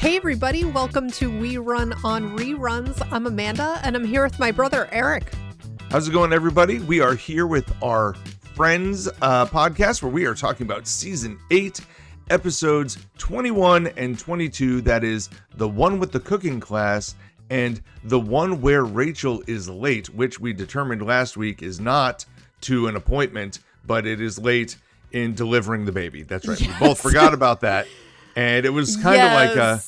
Hey everybody, welcome to We Run on Reruns. I'm Amanda and I'm here with my brother Eric. How's it going, everybody? We are here with our Friends podcast where we are talking about season 8, episodes 21 and 22. That is the one with the cooking class and the one where Rachel is late, which we determined last week is not to an appointment, but it is late in delivering the baby. That's right. Yes. We both forgot about that. And it was kind of like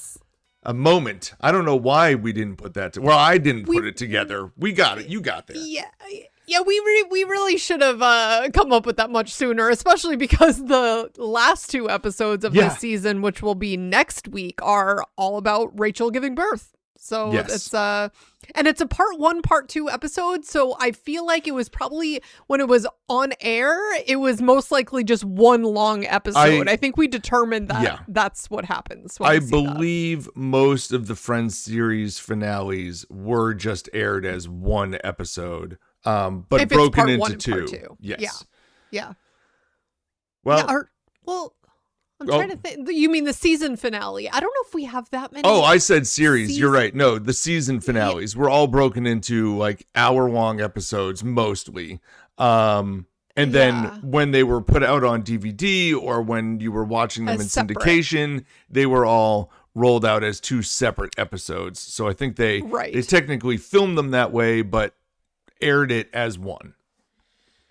a moment. I don't know why we didn't put that. Well, I didn't put it together. We got it. You got there. Yeah, we really should have come up with that much sooner, especially because the last two episodes of this season, which will be next week, are all about Rachel giving birth. So it's and it's a part 1, part 2 episode. So I feel like it was probably when it was on air, it was most likely just one long episode. I think we determined that that's what happens. I believe most of the Friends series finales were just aired as one episode, but if broken into two. Part two. Yes. Yeah. Well, I'm trying to think. You mean the season finale? I don't know if we have that many. Oh, I said series. You're right. No, the season finales were all broken into like hour-long episodes, mostly. And then when they were put out on DVD or when you were watching them in syndication, they were all rolled out as 2 separate episodes. So I think they technically filmed them that way, but aired it as one.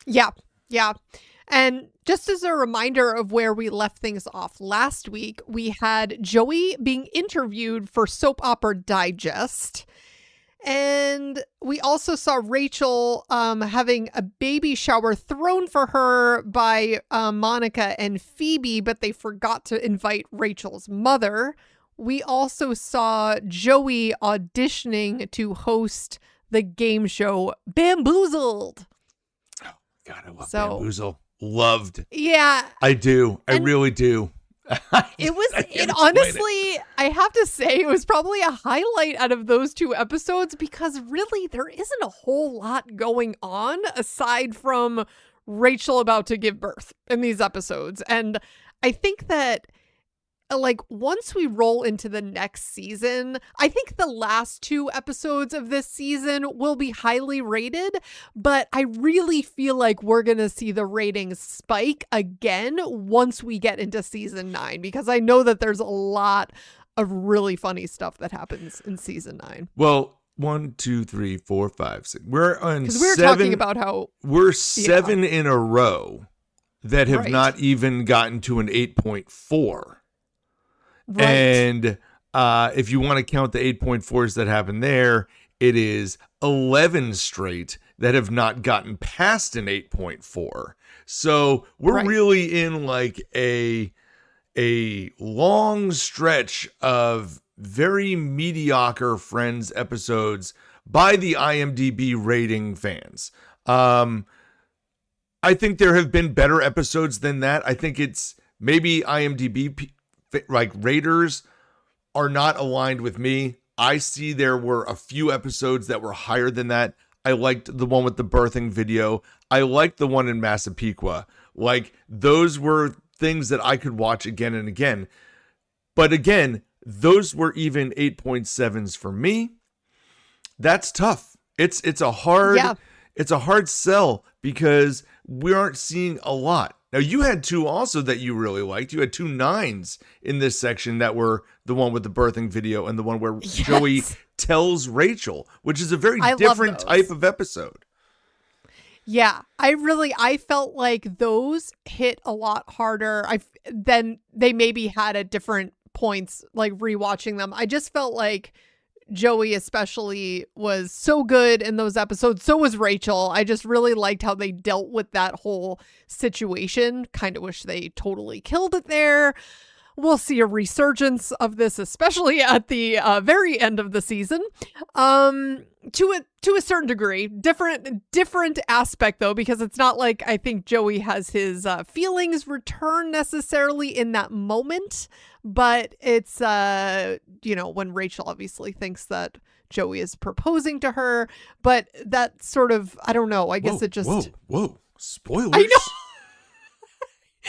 Yeah. And just as a reminder of where we left things off last week, we had Joey being interviewed for Soap Opera Digest. And we also saw Rachel having a baby shower thrown for her by Monica and Phoebe, but they forgot to invite Rachel's mother. We also saw Joey auditioning to host the game show Bamboozled. Oh, God, I love Bamboozle. Loved. Yeah. I do. I really do. It honestly, I have to say, it was probably a highlight out of those 2 episodes because really there isn't a whole lot going on aside from Rachel about to give birth in these episodes. And I think that like once we roll into the next season, I think the last 2 episodes of this season will be highly rated, but I really feel like we're going to see the ratings spike again once we get into season 9, because I know that there's a lot of really funny stuff that happens in season 9. Well, 1, 2, 3, 4, 5, 6. We're on 7. We're talking about how we're 7 in a row that have not even gotten to an 8.4. Right. And if you want to count the 8.4s that happen there, it is 11 straight that have not gotten past an 8.4. So we're really in like a long stretch of very mediocre Friends episodes by the IMDb rating fans. I think there have been better episodes than that. I think it's maybe IMDb like raters are not aligned with me. I see there were a few episodes that were higher than that. I liked the one with the birthing video. I liked the one in Massapequa. Like those were things that I could watch again and again. But again, those were even 8.7s for me. That's tough. It's a hard sell because we aren't seeing a lot. Now, you had 2 also that you really liked. You had 2 9s in this section that were the one with the birthing video and the one where Joey tells Rachel, which is a very different type of episode. Yeah, I felt like those hit a lot harder than they maybe had at different points, like rewatching them. I just felt like Joey especially was so good in those episodes. So was Rachel. I just really liked how they dealt with that whole situation. Kind of wish they totally killed it there. We'll see a resurgence of this, especially at the very end of the season. To a certain degree, different aspect though, because it's not like I think Joey has his feelings return necessarily in that moment, but it's when Rachel obviously thinks that Joey is proposing to her, but that sort of, I don't know, I guess it just whoa spoilers. I know.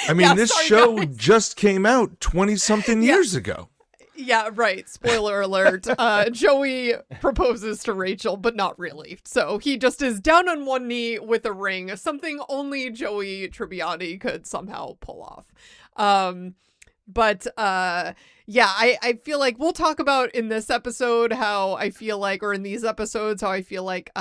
I mean, this show just came out 20 something years ago. Yeah, right. Spoiler alert. Joey proposes to Rachel, but not really. So he just is down on one knee with a ring, something only Joey Tribbiani could somehow pull off. Yeah, I feel like we'll talk about in this episode how I feel like, or in these episodes, how I feel like,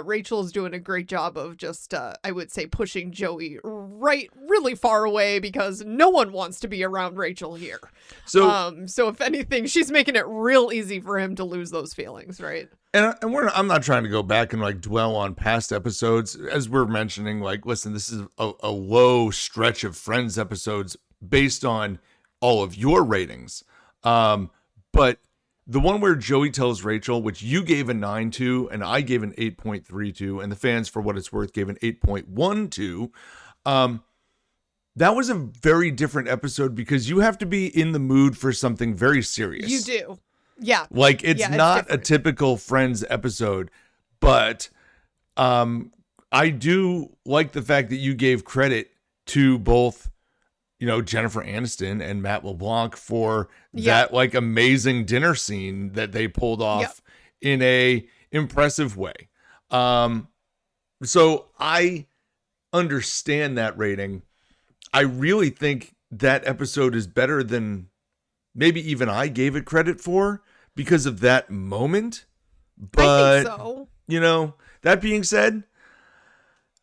Rachel's doing a great job of just, I would say, pushing Joey really far away because no one wants to be around Rachel here. So if anything, she's making it real easy for him to lose those feelings, right? And I'm not trying to go back and like dwell on past episodes. As we're mentioning, like, listen, this is a low stretch of Friends episodes based on all of your ratings. But the one where Joey tells Rachel, which you gave a 9 to, and I gave an 8.3 to, and the fans, for what it's worth, gave an 8.1 to, that was a very different episode because you have to be in the mood for something very serious. You do. Yeah. Like, it's not a typical Friends episode, but I do like the fact that you gave credit to both, Jennifer Aniston and Matt LeBlanc for that like amazing dinner scene that they pulled off in a impressive way. So I understand that rating. I really think that episode is better than maybe even I gave it credit for because of that moment. But, I think so. That being said,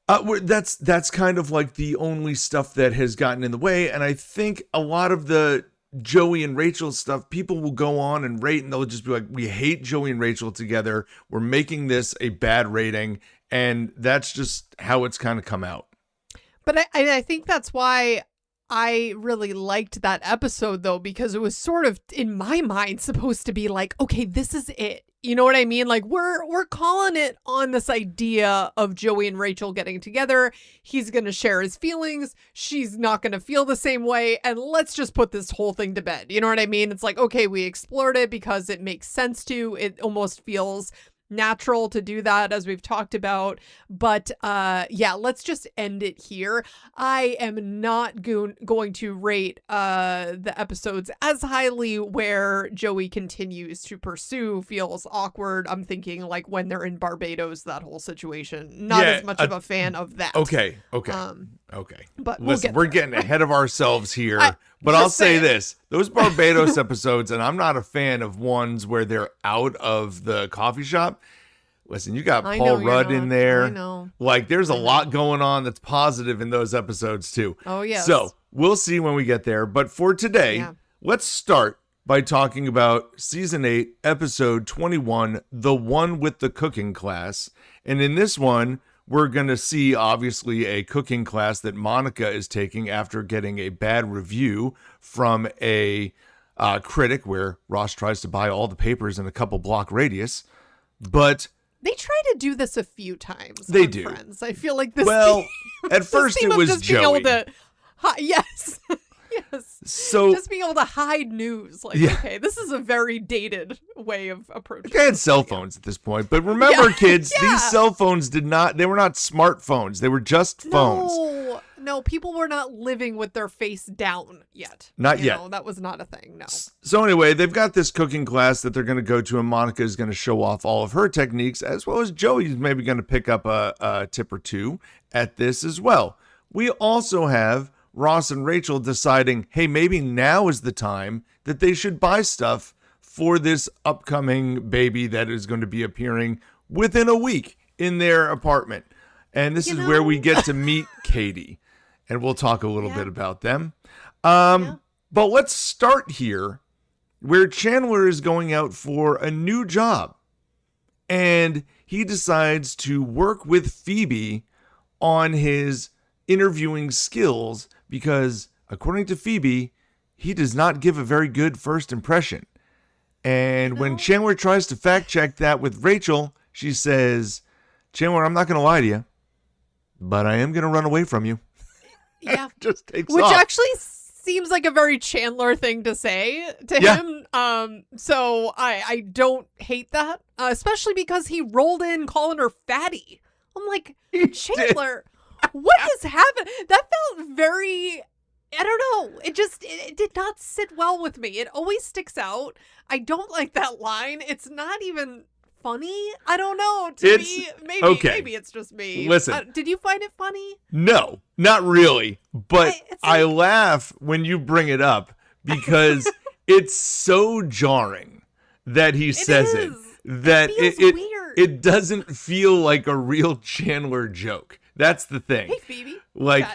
that's kind of like the only stuff that has gotten in the way. And I think a lot of the Joey and Rachel stuff, people will go on and rate and they'll just be like, we hate Joey and Rachel together. We're making this a bad rating. And that's just how it's kind of come out. But I think that's why I really liked that episode, though, because it was sort of, in my mind, supposed to be like, okay, this is it. You know what I mean? Like, we're calling it on this idea of Joey and Rachel getting together. He's going to share his feelings. She's not going to feel the same way. And let's just put this whole thing to bed. You know what I mean? It's like, okay, we explored it because it makes sense to. It almost feels natural to do that, as we've talked about. But let's just end it here. I am not going to rate the episodes as highly where Joey continues to pursue feels awkward. I'm thinking like when they're in Barbados, that whole situation. Not as much of a fan of that. Okay. But we're getting ahead of ourselves here. But I'll say this, those Barbados episodes, and I'm not a fan of ones where they're out of the coffee shop. Listen, you got Paul Rudd in there. I know. Like, there's a lot going on that's positive in those episodes, too. Oh, yes. So we'll see when we get there. But for today, let's start by talking about Season 8, Episode 21, The One with the Cooking Class. And in this one, we're going to see, obviously, a cooking class that Monica is taking after getting a bad review from a critic where Ross tries to buy all the papers in a couple block radius. But they try to do this a few times. They do. Friends. I feel like this. Well, at first it was Joey. Yes. Yes. So just being able to hide news. Like, okay, this is a very dated way of approaching. They had cell phones at this point. But remember, kids, these cell phones they were not smartphones. They were just phones. No, people were not living with their face down yet. Not yet. No, that was not a thing, no. So anyway, they've got this cooking class that they're going to go to, and Monica is going to show off all of her techniques, as well as Joey's maybe going to pick up a tip or two at this as well. We also have Ross and Rachel deciding, hey, maybe now is the time that they should buy stuff for this upcoming baby that is going to be appearing within a week in their apartment. And this is where we get to meet Katie. And we'll talk a little bit about them. But let's start here where Chandler is going out for a new job. And he decides to work with Phoebe on his interviewing skills because, according to Phoebe, he does not give a very good first impression. And when Chandler tries to fact check that with Rachel, she says, Chandler, I'm not going to lie to you, but I am going to run away from you. Yeah. Just takes Which off. actually seems like a very Chandler thing to say to him. So I don't hate that, especially because he rolled in calling her fatty. I'm like, Chandler, what has happened? That felt very I don't know. It did not sit well with me. It always sticks out. I don't like that line. It's not even funny. I don't know. To me, maybe it's just me. Listen. Did you find it funny? No, not really. But I laugh when you bring it up because it's so jarring that he says it. That it doesn't feel like a real Chandler joke. That's the thing. Hey, Phoebe. Like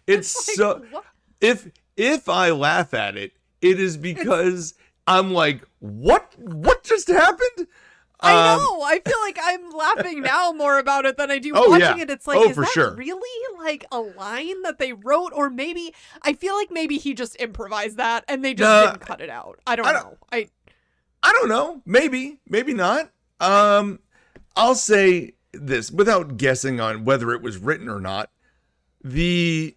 it's so. What? If I laugh at it, it is because I'm like, what just happened? I know. I feel like I'm laughing now more about it than I do watching it. It's like, is that really like a line that they wrote? Or maybe, I feel like maybe he just improvised that and they just didn't cut it out. I don't know. I don't know. Maybe not. I'll say this without guessing on whether it was written or not. The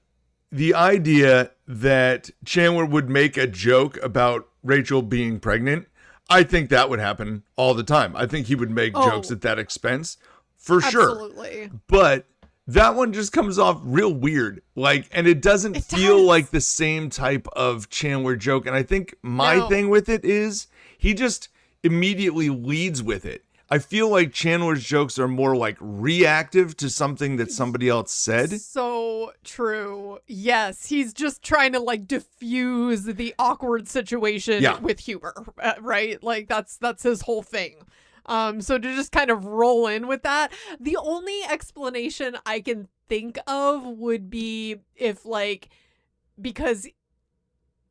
idea that Chandler would make a joke about Rachel being pregnant, I think that would happen all the time. I think he would make jokes at that expense for sure. Absolutely. But that one just comes off real weird. And it doesn't feel like the same type of Chandler joke. And I think my thing with it is he just immediately leads with it. I feel like Chandler's jokes are more like reactive to something that somebody else said. So true. Yes, he's just trying to diffuse the awkward situation with humor, right? That's his whole thing. So to just kind of roll in with that, the only explanation I can think of would be if because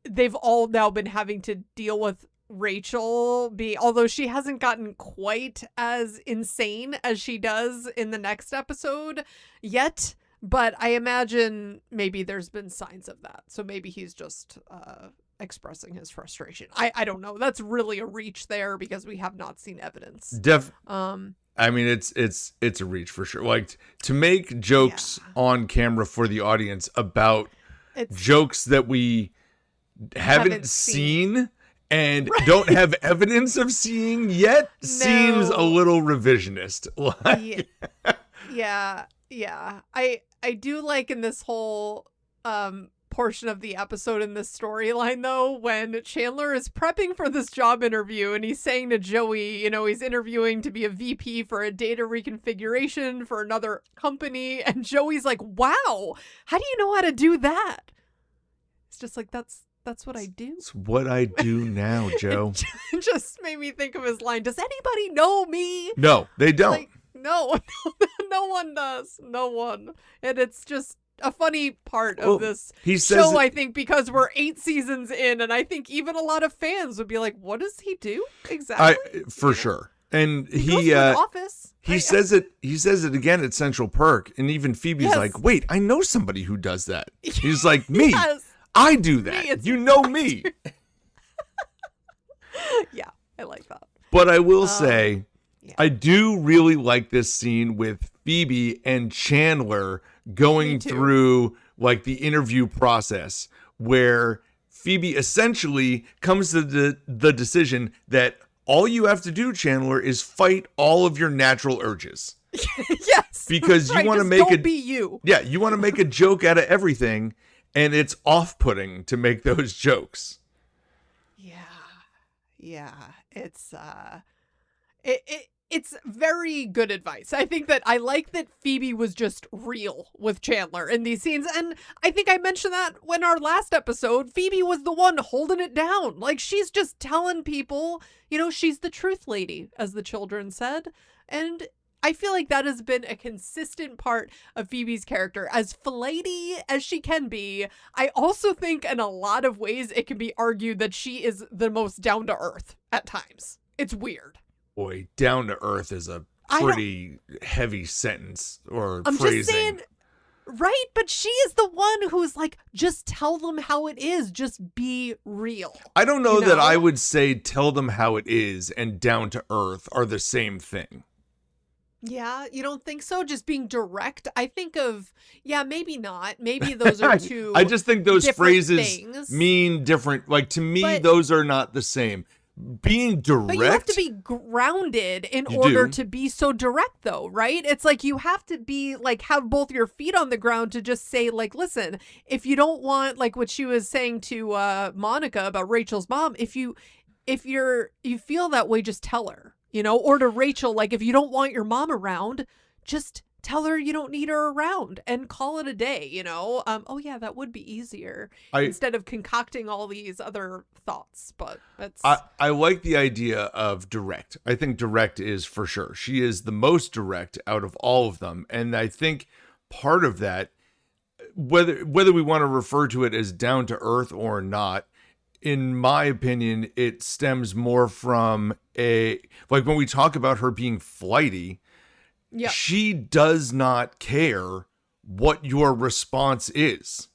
they've all now been having to deal with Rachel although she hasn't gotten quite as insane as she does in the next episode yet, but I imagine maybe there's been signs of that. So maybe he's just expressing his frustration. I don't know. That's really a reach there because we have not seen evidence. I mean, it's a reach for sure. To make jokes on camera for the audience about jokes that we haven't seen and don't have evidence of seeing yet seems a little revisionist. Yeah. I do like in this whole portion of the episode in this storyline, though, when Chandler is prepping for this job interview and he's saying to Joey, he's interviewing to be a VP for a data reconfiguration for another company. And Joey's like, wow, how do you know how to do that? It's just like, that's what I do. It's what I do now, Joe. It just made me think of his line. Does anybody know me? No, they don't. No one does. No one. And it's just a funny part of this show, I think, because we're 8 seasons in, and I think even a lot of fans would be like, what does he do exactly? For sure. And he office. He says it again at Central Perk, and even Phoebe's like, wait, I know somebody who does that. He's like, me. Yes. I do that. You know me. Yeah, I like that. But I will say, I do really like this scene with Phoebe and Chandler going through the interview process where Phoebe essentially comes to the decision that all you have to do, Chandler, is fight all of your natural urges. Yes. Because you want to make be you. Yeah, you want to make a joke out of everything. And it's off-putting to make those jokes. Yeah. It's very good advice. I think that I like that Phoebe was just real with Chandler in these scenes. And I think I mentioned that when our last episode, Phoebe was the one holding it down. She's just telling people, she's the truth lady, as the children said. And I feel like that has been a consistent part of Phoebe's character. As flighty as she can be, I also think in a lot of ways it can be argued that she is the most down to earth at times. It's weird. Boy, down to earth is a pretty heavy sentence or phrasing. Just saying, right? But she is the one who's like, just tell them how it is. Just be real. I don't know that I would say tell them how it is and down to earth are the same thing. Yeah, you don't think so? Just being direct? I think of, maybe not. Maybe those are two I just think those phrases things. mean different. To me, those are not the same. being direct. But you have to be grounded in order to be so direct, though, right? It's like you have to be like have both your feet on the ground to just say, like, listen, if you don't want, like what she was saying to Monica about Rachel's mom, if you feel that way, just tell her, or to Rachel, like, if you don't want your mom around, just tell her you don't need her around and call it a day, oh yeah, that would be easier instead of concocting all these other thoughts. But that's I like the idea of direct. I think direct is for sure. She is the most direct out of all of them. And I think part of that, whether we want to refer to it as down to earth or not, in my opinion, it stems more from like when we talk about her being flighty, yeah, she does not care what your response is.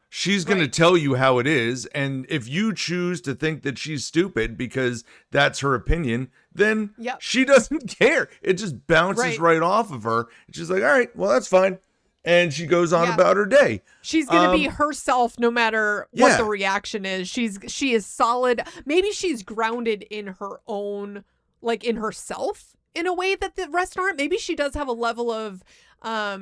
She's going to tell you how it is. And if you choose to think that she's stupid because that's her opinion, then she doesn't care. It just bounces right off of her. She's like, all right, well, that's fine. And she goes on about her day. She's going to be herself no matter what the reaction is. She is solid. Maybe she's grounded in her own, like in herself in a way that the rest aren't. Maybe she does have a level of,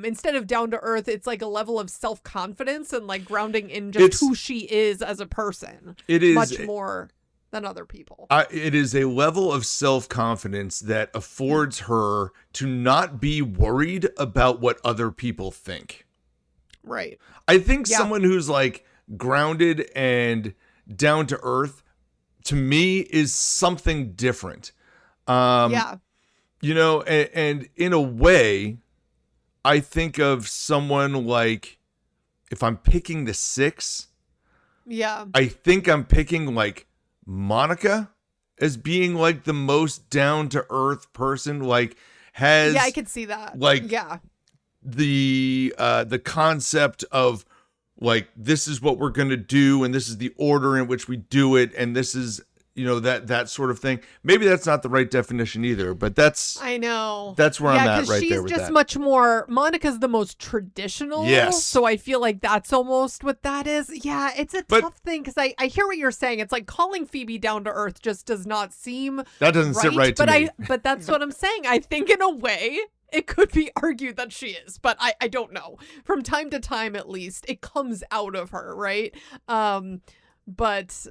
instead of down to earth, it's like a level of self-confidence and like grounding in just who she is as a person. It is much more than other people. It is a level of self-confidence that affords her to not be worried about what other people think. Right. I think someone who's like grounded and down to earth, to me, is something different. And in a way, I think of someone like, if I'm picking the 6, I think I'm picking like Monica as being like the most down to earth person, like has I could see that. Like the concept of like, this is what we're going to do and this is the order in which we do it and this is that sort of thing. Maybe that's not the right definition either, but that's where I'm at right there with she's just that. much more, Monica's the most traditional. Yes. So I feel like that's almost what that is. Yeah, it's a tough thing because I hear what you're saying. It's like calling Phoebe down to earth just does not seem that doesn't sit right to me. But that's what I'm saying. I think in a way it could be argued that she is, but I don't know. From time to time, at least, it comes out of her, right? But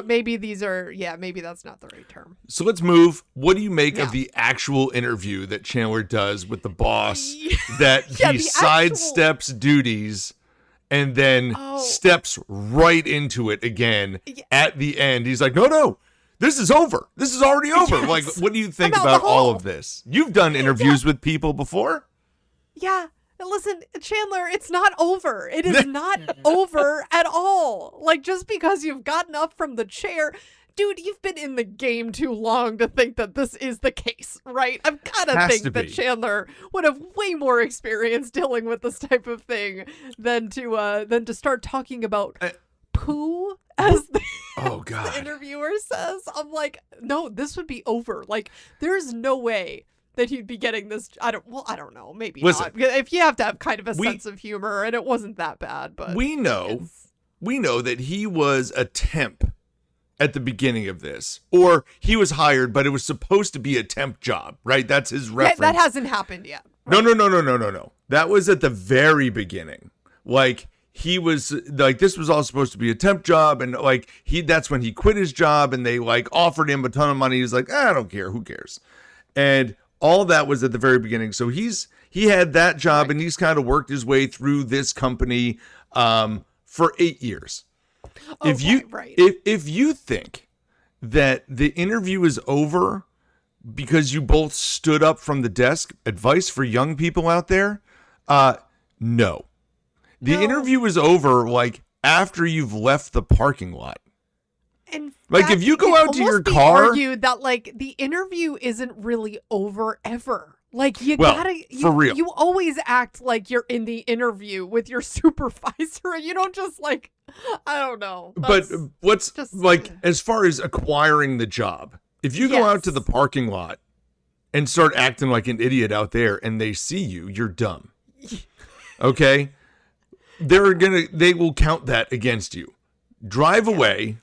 maybe maybe that's not the right term. So let's move. What do you make of the actual interview that Chandler does with the boss that he sidesteps duties and then steps right into it again at the end? He's like, no, this is over. This is already over. Yes. Like, what do you think about all of this? You've done interviews with people before. Yeah. Listen, Chandler, it's not over. It is not over at all. Like, just because you've gotten up from the chair, dude, you've been in the game too long to think that this is the case, right? I've got to think that Chandler would have way more experience dealing with this type of thing than to start talking about poo as the interviewer says. I'm like, no, this would be over. Like, there's no way that he'd be getting this. I don't know. Maybe not. If you have to have kind of a sense of humor, and it wasn't that bad, but we know that he was a temp at the beginning of this, or he was hired, but it was supposed to be a temp job, right? That's his reference. That hasn't happened yet. Right? No. That was at the very beginning. Like, he was like, this was all supposed to be a temp job, and like that's when he quit his job, and they like offered him a ton of money. He's like, I don't care, who cares? And all that was at the very beginning. So he had that job, and he's kind of worked his way through this company for 8 years. Okay, if you think that the interview is over because you both stood up from the desk, advice for young people out there, no. The interview is over like after you've left the parking lot. And like, if you go out to your car, argued that like the interview isn't really over ever. Like, for real. You always act like you're in the interview with your supervisor. You don't just like, I don't know. But what's just, like, as far as acquiring the job, if you go out to the parking lot and start acting like an idiot out there and they see you, you're dumb. Okay? They will count that against you. Drive away.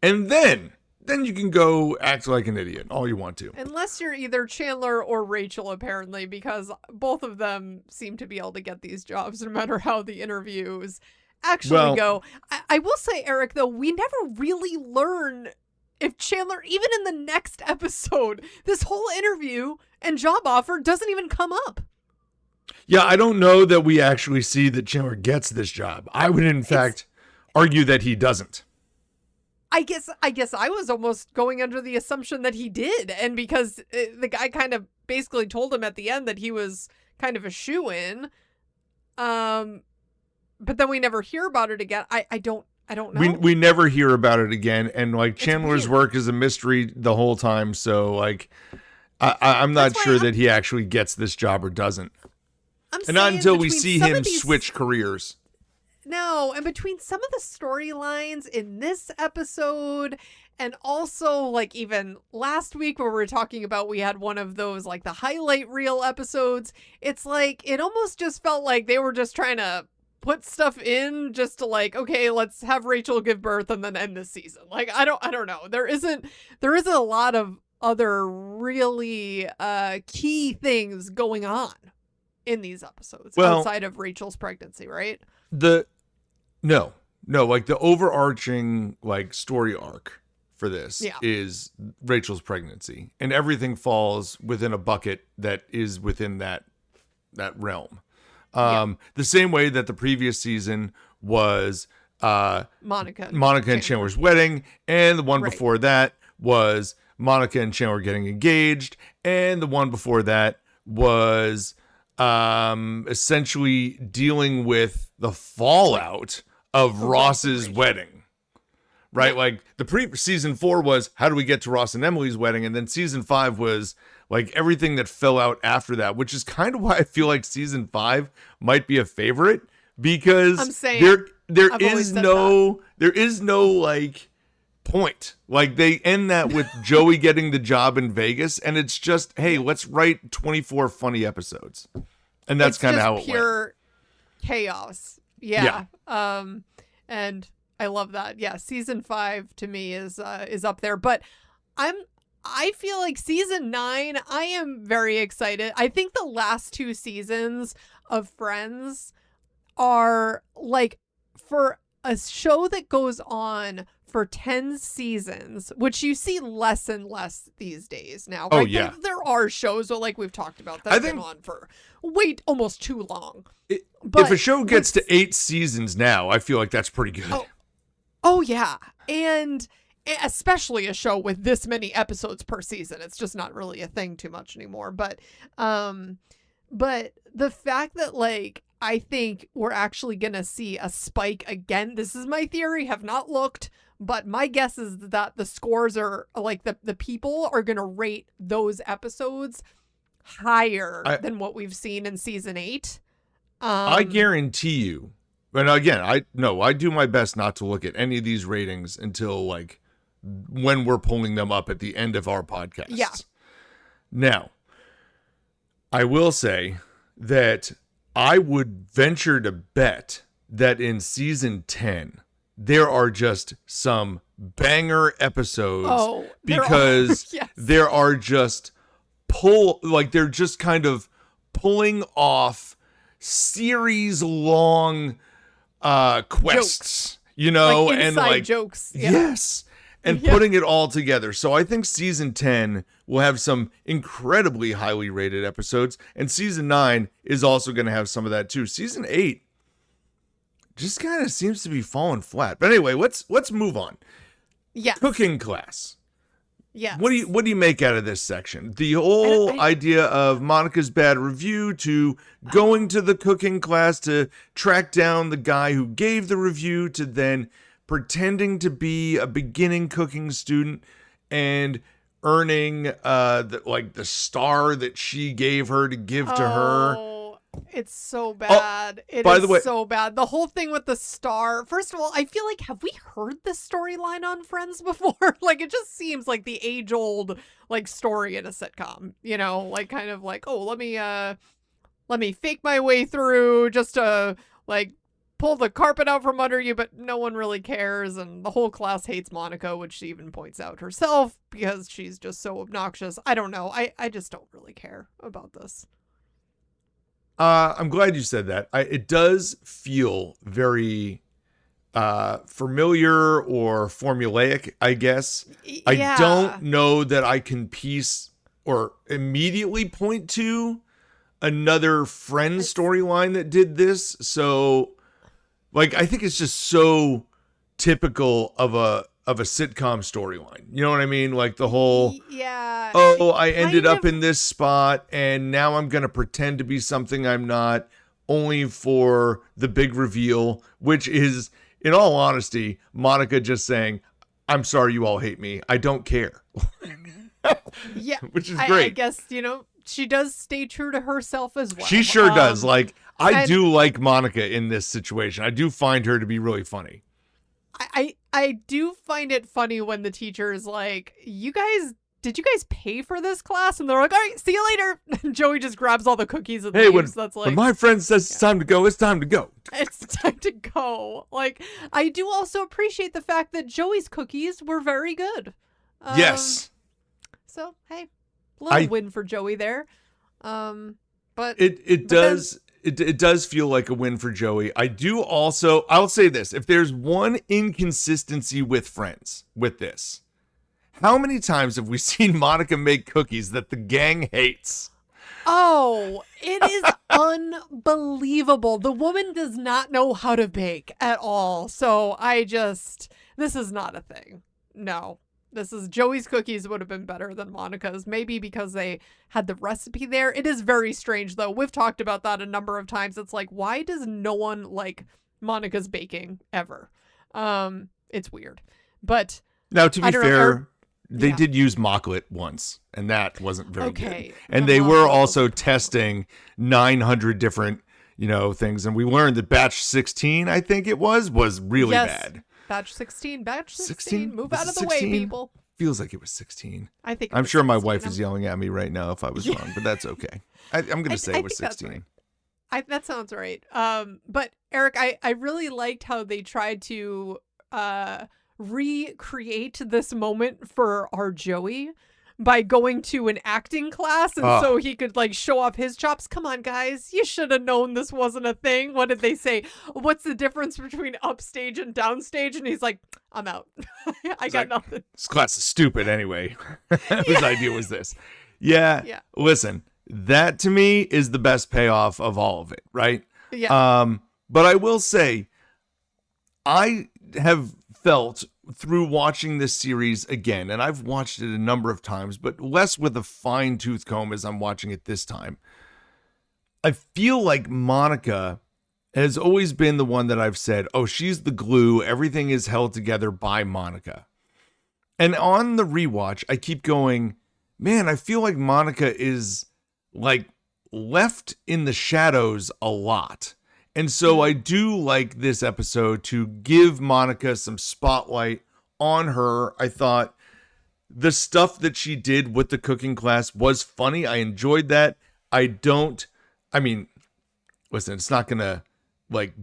And then then you can go act like an idiot all you want to. Unless you're either Chandler or Rachel, apparently, because both of them seem to be able to get these jobs no matter how the interviews actually go. I will say, Eric, though, we never really learn if Chandler, even in the next episode, this whole interview and job offer doesn't even come up. Yeah, I don't know that we actually see that Chandler gets this job. I would, in fact, argue that he doesn't. I guess I was almost going under the assumption that he did. And because the guy kind of basically told him at the end that he was kind of a shoo-in. But then we never hear about it again. I don't know. We never hear about it again. And like Chandler's work is a mystery the whole time. So like, I'm not sure that he actually gets this job or doesn't. And not until we see him switch careers. No, and between some of the storylines in this episode and also like even last week where we were talking about we had one of those like the highlight reel episodes, it's like it almost just felt like they were just trying to put stuff in just to like, okay, let's have Rachel give birth and then end this season. Like I don't know. There isn't a lot of other really key things going on in these episodes outside of Rachel's pregnancy, right? No, like the overarching like story arc for this is Rachel's pregnancy, and everything falls within a bucket that is within that realm. The same way that the previous season was Monica and Chandler's wedding, and the one before that was Monica and Chandler getting engaged, and the one before that was essentially dealing with the fallout of Ross's wedding, right? Like the season 4 was how do we get to Ross and Emily's wedding, and then season 5 was like everything that fell out after that, which is kind of why I feel like season 5 might be a favorite, because there is no like point. Like they end that with Joey getting the job in Vegas, and it's just, hey, let's write 24 funny episops. And that's kind of how it went. Pure chaos. Yeah. And I love that. Yeah, season 5 to me is up there, but I feel like season 9, I am very excited. I think the last 2 seasons of Friends are like, for a show that goes on for 10 seasons, which you see less and less these days now. Right? Oh, yeah. There are shows, like we've talked about, that have been on for almost too long. If a show gets to 8 seasons now, I feel like that's pretty good. Oh yeah. And especially a show with this many episodes per season. It's just not really a thing too much anymore. But the fact that like, I think we're actually going to see a spike again. This is my theory, have not looked, but my guess is that the scores are like the people are going to rate those episodes higher than what we've seen in season 8. I guarantee you. And again, I do my best not to look at any of these ratings until like when we're pulling them up at the end of our podcast. Yeah. Now, I will say that I would venture to bet that in season 10, there are just some banger episodes because there are just they're just kind of pulling off series long quests, you know, like and like jokes. Yeah. Yes. And putting it all together. So I think season 10 will have some incredibly highly rated episodes. And season 9 is also going to have some of that too. Season 8 just kind of seems to be falling flat. But anyway, let's move on. Yeah. Cooking class. Yeah. What do you make out of this section? The whole idea of Monica's bad review to going to the cooking class to track down the guy who gave the review to then pretending to be a beginning cooking student and earning the star that she gave her to give to her. It's so bad. By the way, so bad. The whole thing with the star. First of all, I feel like, have we heard this storyline on Friends before? Like, it just seems like the age-old like story in a sitcom. You know, like kind of like, oh, let me fake my way through just to like pull the carpet out from under you, but no one really cares. And the whole class hates Monica, which she even points out herself because she's just so obnoxious. I don't know. I just don't really care about this. I'm glad you said that. It does feel very familiar or formulaic, I guess. Yeah. I don't know that I can piece or immediately point to another friend storyline that did this. So, like, I think it's just so typical of a sitcom storyline. You know what I mean? Like the whole, I ended up in this spot and now I'm going to pretend to be something I'm not, only for the big reveal, which is, in all honesty, Monica just saying, I'm sorry you all hate me. I don't care. Yeah. Which is great. I guess, she does stay true to herself as well. She sure does. Like, I do like Monica in this situation. I do find her to be really funny. I do find it funny when the teacher is like, did you guys pay for this class? And they're like, all right, see you later. And Joey just grabs all the cookies and leaves. That's like, when my friend says it's time to go, it's time to go. It's time to go. Like, I do also appreciate the fact that Joey's cookies were very good. Yes. So, hey, little win for Joey there. But it does feel like a win for Joey. I'll say this. If there's one inconsistency with Friends with this, how many times have we seen Monica make cookies that the gang hates? Oh, it is unbelievable. The woman does not know how to bake at all. So this is not a thing. No. Joey's cookies would have been better than Monica's, maybe because they had the recipe there. It is very strange, though. We've talked about that a number of times. It's like, why does no one like Monica's baking ever? It's weird. But now, to be fair, they did use Mocklet once, and that wasn't very good. And they were also testing 900 different, things. And we learned that batch 16, I think it was really bad. Batch 16. Move out of the way, people. Feels like it was 16. I'm sure my wife is yelling at me right now if I was wrong, but that's okay. I'm going to say it was 16. Right. That sounds right. But Eric, I really liked how they tried to recreate this moment for our Joey by going to an acting class, and so he could show off his chops. Come on, guys, you should have known this wasn't a thing. What did they say? What's the difference between upstage and downstage? And he's like, I'm out. I got nothing. This class is stupid anyway. Whose idea was this? Yeah. Listen, that to me is the best payoff of all of it, right? Yeah. But I will say, I have felt through watching this series again, and I've watched it a number of times, but less with a fine-tooth comb as I'm watching it this time. I feel like Monica has always been the one that I've said, oh, she's the glue. Everything is held together by Monica. And on the rewatch, I keep going, man, I feel like Monica is left in the shadows a lot. And so I do like this episode to give Monica some spotlight on her. I thought the stuff that she did with the cooking class was funny. I enjoyed that. Listen, it's not going to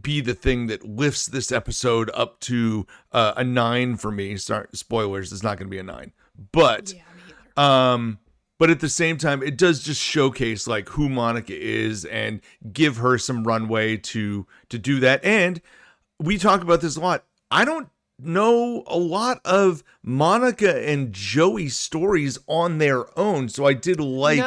be the thing that lifts this episode up to a 9 for me. Sorry, spoilers, it's not going to be a 9. But but at the same time, it does just showcase who Monica is and give her some runway to do that. And we talk about this a lot. I don't know a lot of Monica and Joey stories on their own, so I did like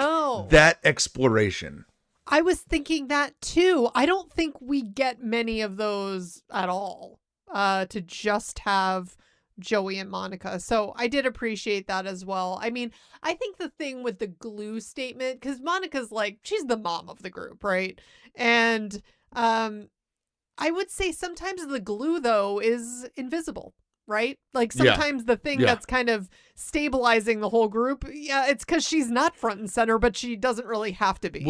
that exploration. I was thinking that too. I don't think we get many of those at all, to just have Joey and Monica. So I did appreciate that as well. I mean, I think the thing with the glue statement, because Monica's she's the mom of the group, right? And I would say sometimes the glue, though, is invisible, right? Sometimes the thing that's kind of stabilizing the whole group, it's because she's not front and center, but she doesn't really have to be,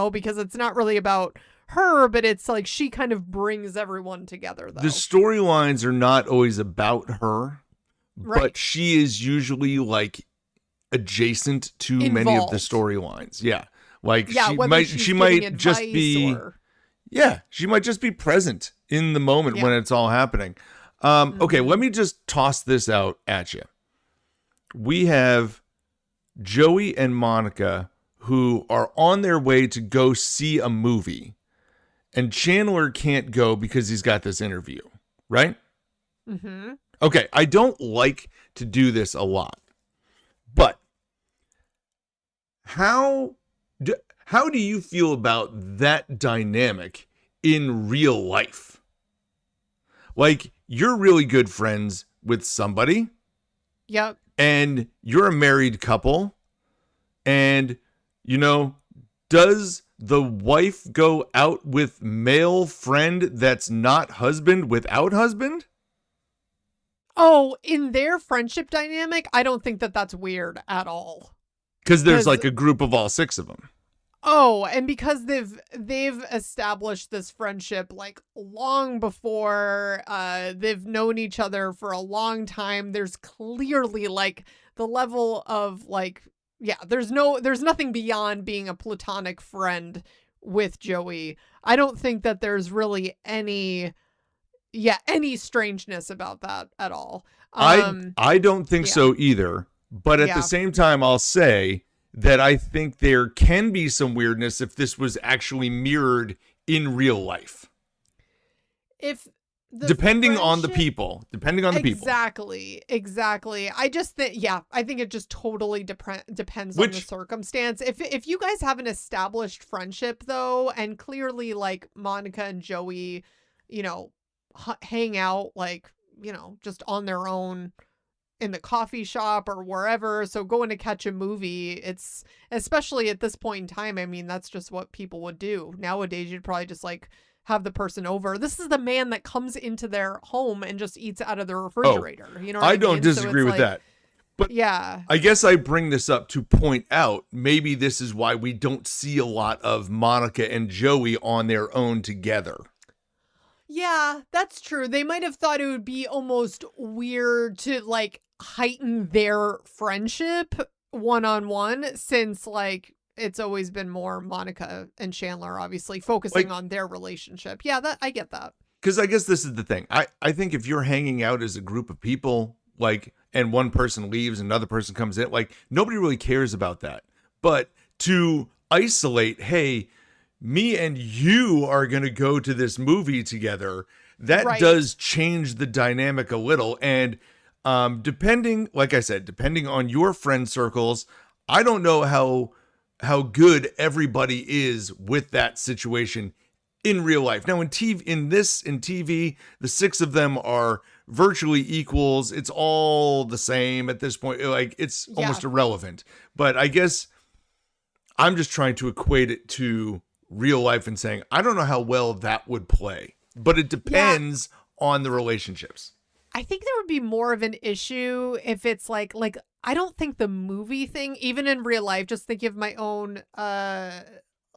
because it's not really about her, but it's she kind of brings everyone together, though. The storylines are not always about her, right, but she is usually adjacent to involved. Many of the storylines. Yeah. She might just be Yeah, she might just be present in the moment when it's all happening. Okay, let me just toss this out at you. We have Joey and Monica who are on their way to go see a movie, and Chandler can't go because he's got this interview, right? Mm-hmm. Okay, I don't like to do this a lot, but how do you feel about that dynamic in real life? Like, you're really good friends with somebody. Yep. And you're a married couple. And, does the wife go out with male friend that's not husband without husband? Oh, in their friendship dynamic, I don't think that that's weird at all. Because there's like a group of all 6 of them. Oh, and because they've established this friendship like long before, they've known each other for a long time. There's clearly like the level of like, yeah, there's nothing beyond being a platonic friend with Joey. I don't think that there's really any strangeness about that at all. I don't think so either. But at the same time, I'll say that I think there can be some weirdness if this was actually mirrored in real life. If depending on the people. Exactly. I just think, I think it just totally depends on the circumstance. If you guys have an established friendship though, and clearly like Monica and Joey, hang out like, just on their own in the coffee shop or wherever. So going to catch a movie, it's, especially at this point in time, I mean, that's just what people would do. Nowadays, you'd probably just like have the person over. This is the man that comes into their home and just eats out of the refrigerator. You know what I mean? Don't disagree with that. But yeah, I guess I bring this up to point out maybe this is why we don't see a lot of Monica and Joey on their own together. Yeah, that's true. They might have thought it would be almost weird to like heighten their friendship one-on-one, since like it's always been more Monica and Chandler obviously focusing on their relationship. Yeah, that I get that. Because I guess this is the thing. I think if you're hanging out as a group of people, like, and one person leaves, another person comes in, like, nobody really cares about that. But to isolate, hey, me and you are going to go to this movie together, that does change the dynamic a little. And depending on your friend circles, I don't know how good everybody is with that situation in real life. Now in TV, the 6 of them are virtually equals. It's all the same at this point. Like, it's almost irrelevant. But I guess I'm just trying to equate it to real life and saying, I don't know how well that would play, but it depends on the relationships. I think there would be more of an issue if it's like I don't think the movie thing, even in real life, just thinking of my own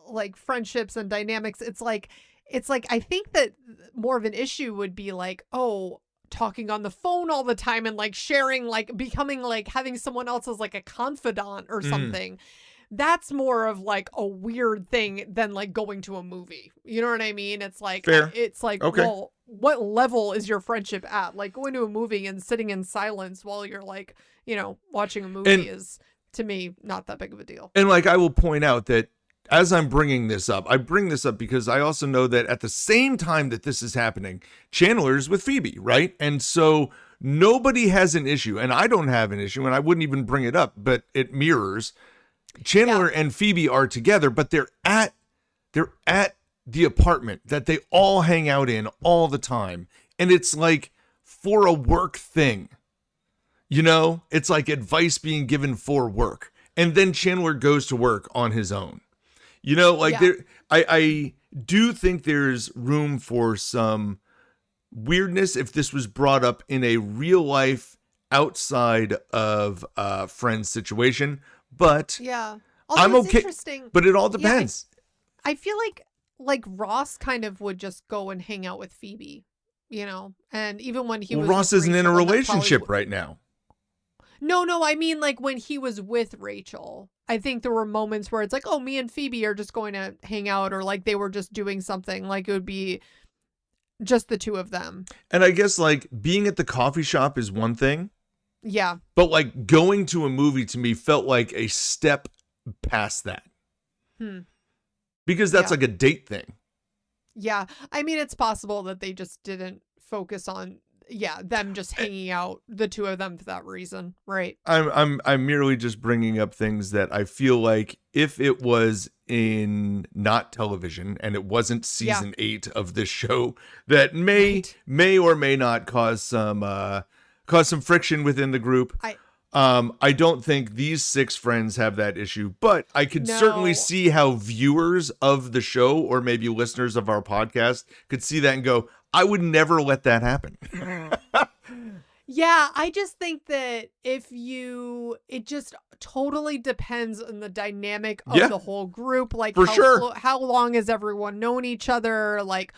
like friendships and dynamics, it's like I think that more of an issue would be like, oh, talking on the phone all the time and like sharing, like becoming like having someone else as like a confidant or something. That's more of like a weird thing than like going to a movie. You know what I mean? It's like, well, what level is your friendship at? Like going to a movie and sitting in silence while you're like, watching a movie is, to me, not that big of a deal. And like, I will point out that as I'm bringing this up, I bring this up because I also know that at the same time that this is happening, Chandler's with Phoebe, right? And so nobody has an issue, and I don't have an issue, and I wouldn't even bring it up, but it mirrors. Chandler and Phoebe are together, but they're at the apartment that they all hang out in all the time. And it's like for a work thing, it's like advice being given for work. And then Chandler goes to work on his own, I do think there's room for some weirdness if this was brought up in a real life outside of friends situation. But I'm okay. Interesting. But it all depends. Yeah, I feel like Ross kind of would just go and hang out with Phoebe, and even when he was Ross isn't in a relationship right now. No, I mean like when he was with Rachel. I think there were moments where it's like, oh, me and Phoebe are just going to hang out, or like they were just doing something, like it would be just the two of them. And I guess like being at the coffee shop is one thing. Yeah. But like going to a movie to me felt like a step past that. Because that's like a date thing. Yeah. I mean, it's possible that they just didn't focus on them just hanging out, the two of them, for that reason, right? I'm merely just bringing up things that I feel like if it was in not television and it wasn't season 8 of this show, that may or may not cause some friction within the group. I don't think these 6 friends have that issue, but I could certainly see how viewers of the show, or maybe listeners of our podcast, could see that and go, I would never let that happen. Yeah, I just think that it just totally depends on the dynamic of the whole group. Like, how long has everyone known each other? Like,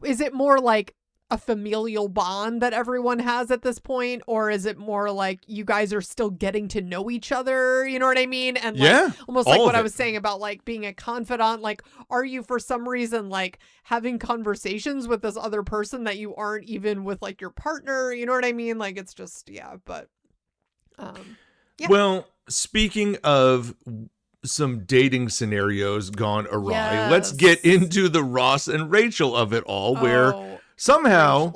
is it more like a familial bond that everyone has at this point, or is it more like you guys are still getting to know each other? You know what I mean? And like, almost like what I was saying about like being a confidant. Like, are you for some reason like having conversations with this other person that you aren't even with like your partner? You know what I mean? Like, it's just Well, speaking of some dating scenarios gone awry, let's get into the Ross and Rachel of it all, where somehow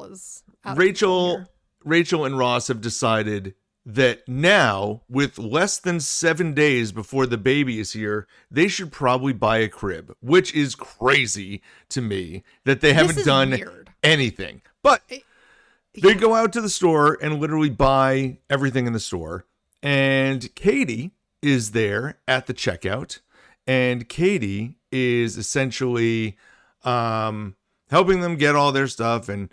Rachel and Ross have decided that now, with less than 7 days before the baby is here, they should probably buy a crib, which is crazy to me that they haven't done anything. But they go out to the store and literally buy everything in the store. And Katie is there at the checkout. And Katie is essentially helping them get all their stuff and,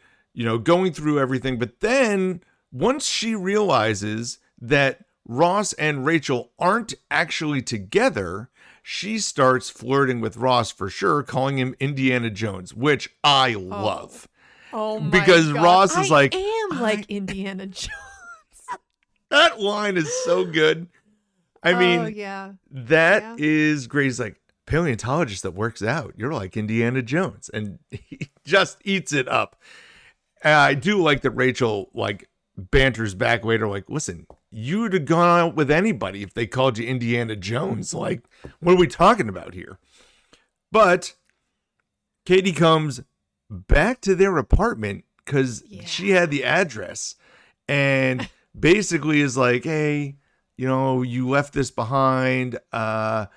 going through everything. But then once she realizes that Ross and Rachel aren't actually together, she starts flirting with Ross for sure, calling him Indiana Jones, which I love. Oh my because God. Ross is like, I am like Indiana Jones. That line is so good. I mean, that is great. He's like, paleontologist that works out. You're like Indiana Jones. And he just eats it up. I do like that Rachel like banters back later, like, listen, you'd have gone out with anybody if they called you Indiana Jones. Like, what are we talking about here? But Katie comes back to their apartment because she had the address and basically is like, hey, you left this behind. By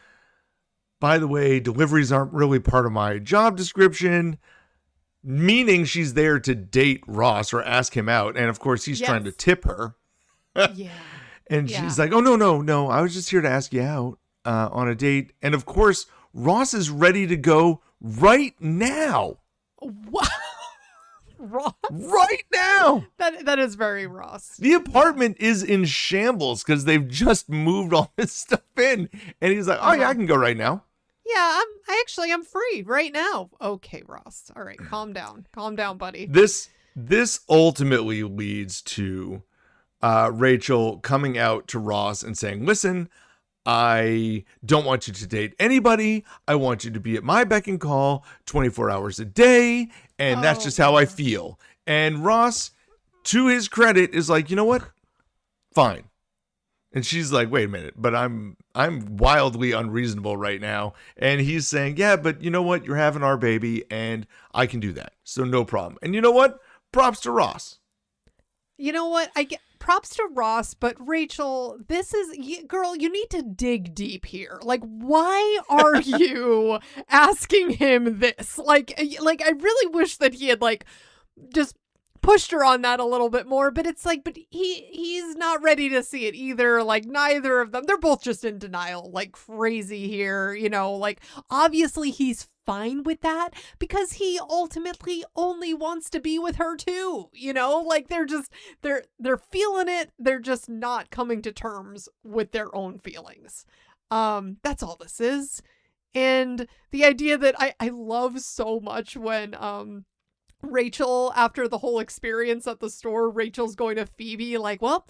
the way, deliveries aren't really part of my job description, meaning she's there to date Ross or ask him out. And of course, he's trying to tip her. And she's like, oh, no. I was just here to ask you out on a date. And of course, Ross is ready to go right now. What? Ross? Right now. That is very Ross. The apartment is in shambles because they've just moved all this stuff in. And he's like, oh, yeah, I can go right now. Yeah, I'm free right now. Okay, Ross. All right, calm down. Calm down, buddy. This ultimately leads to Rachel coming out to Ross and saying, listen, I don't want you to date anybody. I want you to be at my beck and call 24 hours a day. And that's just how I feel. And Ross, to his credit, is like, you know what? Fine. And she's like, wait a minute, but I'm wildly unreasonable right now. And he's saying, yeah, but you know what? You're having our baby and I can do that. So no problem. And you know what? Props to Ross. You know what? I get props to Ross, but Rachel, girl, you need to dig deep here. Like, why are you asking him this? Like I really wish that he had like just pushed her on that a little bit more, but it's like, but he's not ready to see it either. Like, neither of them, they're both just in denial like crazy here, like obviously he's fine with that because he ultimately only wants to be with her too, like they're feeling it, they're just not coming to terms with their own feelings. That's all this is. And the idea that I love so much when Rachel, after the whole experience at the store, Rachel's going to Phoebe like, well,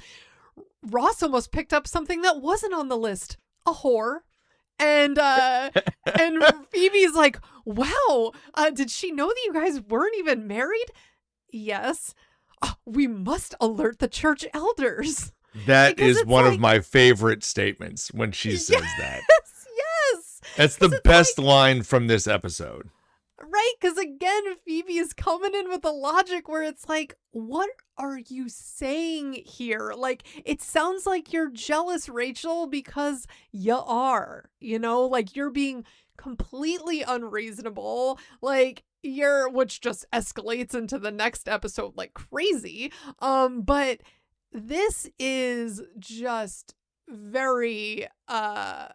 Ross almost picked up something that wasn't on the list, a whore. And Phoebe's like, wow, did she know that you guys weren't even married? Yes. We must alert the church elders. That is one of my favorite statements when she says that. Yes. That's the best line from this episode. Right? Because again, Phoebe is coming in with a logic where it's like, what are you saying here? Like, it sounds like you're jealous, Rachel, because you are, like you're being completely unreasonable. Like, which just escalates into the next episode like crazy. But this is just very, I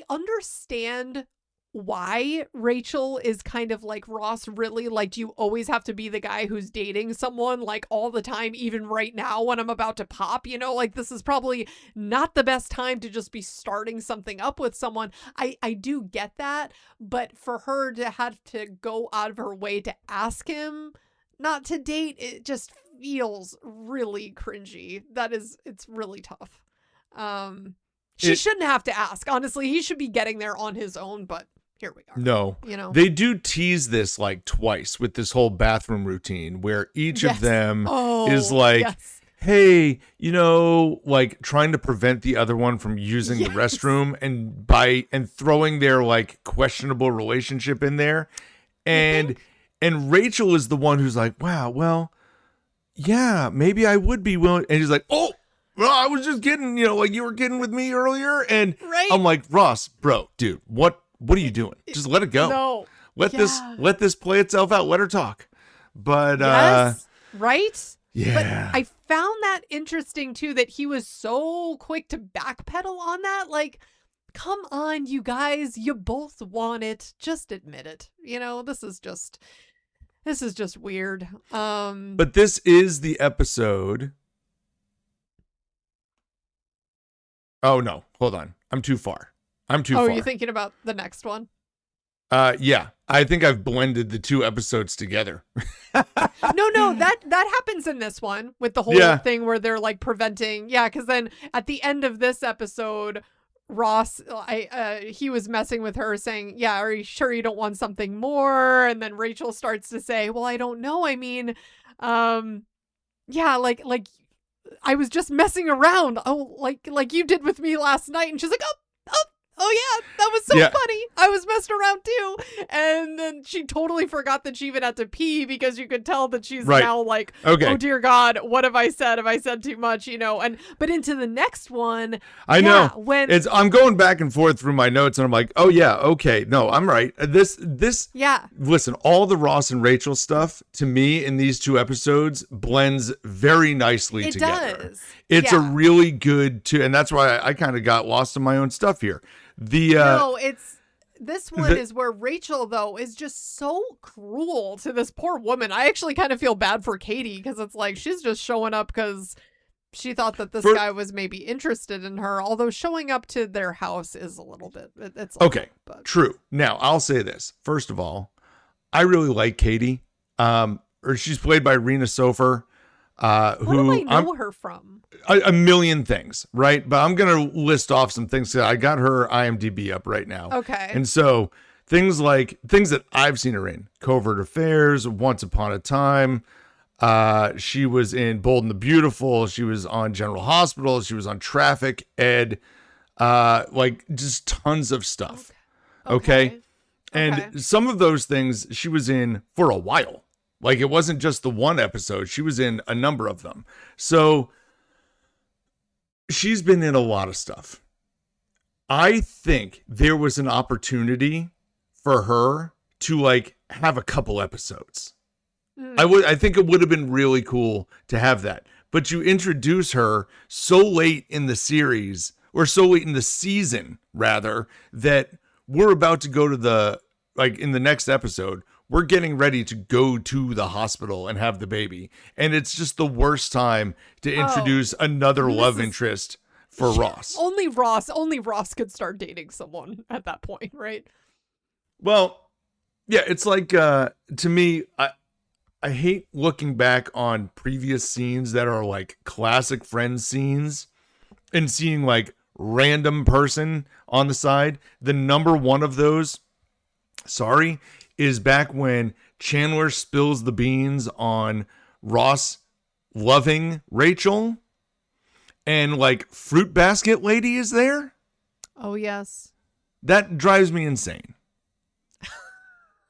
understand why Rachel is kind of like, Ross, really? Like, do you always have to be the guy who's dating someone like all the time, even right now when I'm about to pop? Like, this is probably not the best time to just be starting something up with someone. I do get that, but for her to have to go out of her way to ask him not to date, it just feels really cringy. It's really tough. She shouldn't have to ask. Honestly, he should be getting there on his own, but here we are. No. They do tease this like twice with this whole bathroom routine where each of them is like, hey, like trying to prevent the other one from using the restroom and throwing their like questionable relationship in there. And Rachel is the one who's like, wow, well, yeah, maybe I would be willing. And he's like, oh, well, I was just kidding, like you were kidding with me earlier. And I'm like, Ross, bro, dude, what are you doing? Just let it go. No. Let this play itself out. Let her talk. But right? Yeah. But I found that interesting too, that he was so quick to backpedal on that. Like, come on, you guys, you both want it. Just admit it. This is just weird. But this is the episode. Oh no, hold on. I'm too far. Oh, are you thinking about the next one? Yeah. I think I've blended the two episodes together. No, that happens in this one with the whole thing where they're like preventing. Yeah, because then at the end of this episode, Ross, he was messing with her saying, yeah, are you sure you don't want something more? And then Rachel starts to say, well, I don't know. I mean, yeah, like I was just messing around. Oh, like you did with me last night. And she's like, oh yeah, that was so funny. I was messing around too. And then she totally forgot that she even had to pee because you could tell that she's now like, oh dear God, what have I said? Have I said too much? But into the next one, I know when I'm going back and forth through my notes and I'm like, oh yeah, okay, no, I'm right. This listen, all the Ross and Rachel stuff to me in these two episodes blends very nicely together. Does. It's a really good and that's why I kind of got lost in my own stuff here. This one is where Rachel, though, is just so cruel to this poor woman. I actually kind of feel bad for Katie because it's like she's just showing up because she thought that this guy was maybe interested in her, although showing up to their house is a little bit. It's okay. True. Now, I'll say this. First of all, I really like Katie. She's played by Rena Sofer. What do I know her from? A million things, right? But I'm going to list off some things. I got her IMDb up right now. Okay. And so things that I've seen her in: Covert Affairs, Once Upon a Time. She was in Bold and the Beautiful. She was on General Hospital. She was on Traffic, Ed, like just tons of stuff. Okay. And some of those things she was in for a while. Like, it wasn't just the one episode. She was in a number of them. So she's been in a lot of stuff. I think there was an opportunity for her to like have a couple episodes. I think it would have been really cool to have that. But you introduce her so late in the series, or so late in the season, rather, that we're about to go to in the next episode, we're getting ready to go to the hospital and have the baby. And it's just the worst time to introduce another love interest for Ross. Only Ross could start dating someone at that point, right? Well, Yeah, it's like to me, I hate looking back on previous scenes that are like classic Friends scenes and seeing like random person on the side. The number one of those, is back when Chandler spills the beans on Ross loving Rachel and like Fruit Basket Lady is there. Oh, yes. That drives me insane.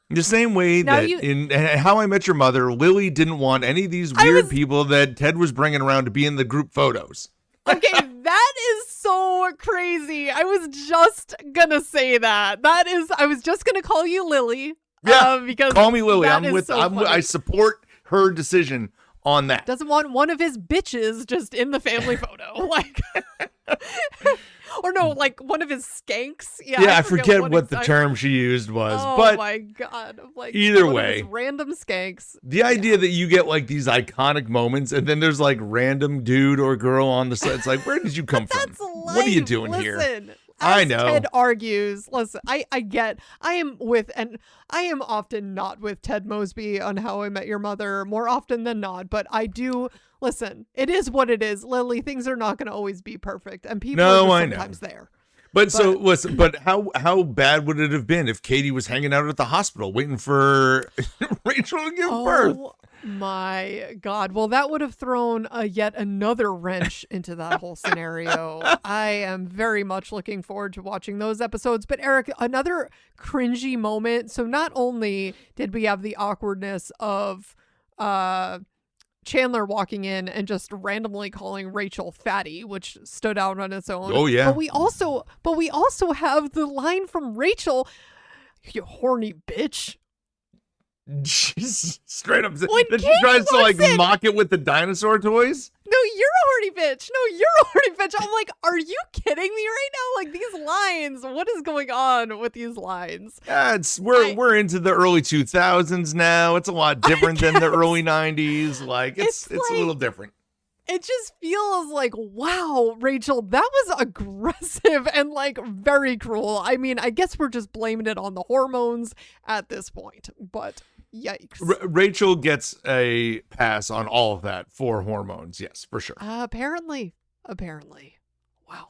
The same way in How I Met Your Mother, Lily didn't want any of these weird people that Ted was bringing around to be in the group photos. Okay, that is so crazy. I was just going to say that. I was just going to call you Lily. Yeah, because call me Lily. I support her decision on that. Doesn't want one of his bitches just in the family photo. Like, or no, like one of his skanks. Yeah, I forget what the term she used was. Oh but my God. Like, either way, random skanks. The idea that you get like these iconic moments and then there's like random dude or girl on the set. It's like, where did you come from? That's life. What are you doing here? As I know. Ted argues. Listen, I am often not with Ted Mosby on How I Met Your Mother more often than not, but I do listen. It is what it is, Lily. Things are not going to always be perfect, and people are sometimes there. But so listen. But how bad would it have been if Katie was hanging out at the hospital waiting for Rachel to give birth? My God. Well, that would have thrown yet another wrench into that whole scenario. I am very much looking forward to watching those episodes. But Eric, another cringy moment. So not only did we have the awkwardness of Chandler walking in and just randomly calling Rachel fatty, which stood out on its own. Oh yeah. But we also have the line from Rachel, "You horny bitch." She's straight up. Then Katie she tries to like mock it with the dinosaur toys. No, you're a horny bitch. No, you're a horny bitch. I'm like, are you kidding me right now? Like these lines. What is going on with these lines? Yeah, we're into the early 2000s now. It's a lot different than the early 90s. Like it's a little different. It just feels like, wow, Rachel, that was aggressive and like very cruel. I mean, I guess we're just blaming it on the hormones at this point, but yikes. Rachel gets a pass on all of that for hormones. Yes, for sure. Apparently. Wow.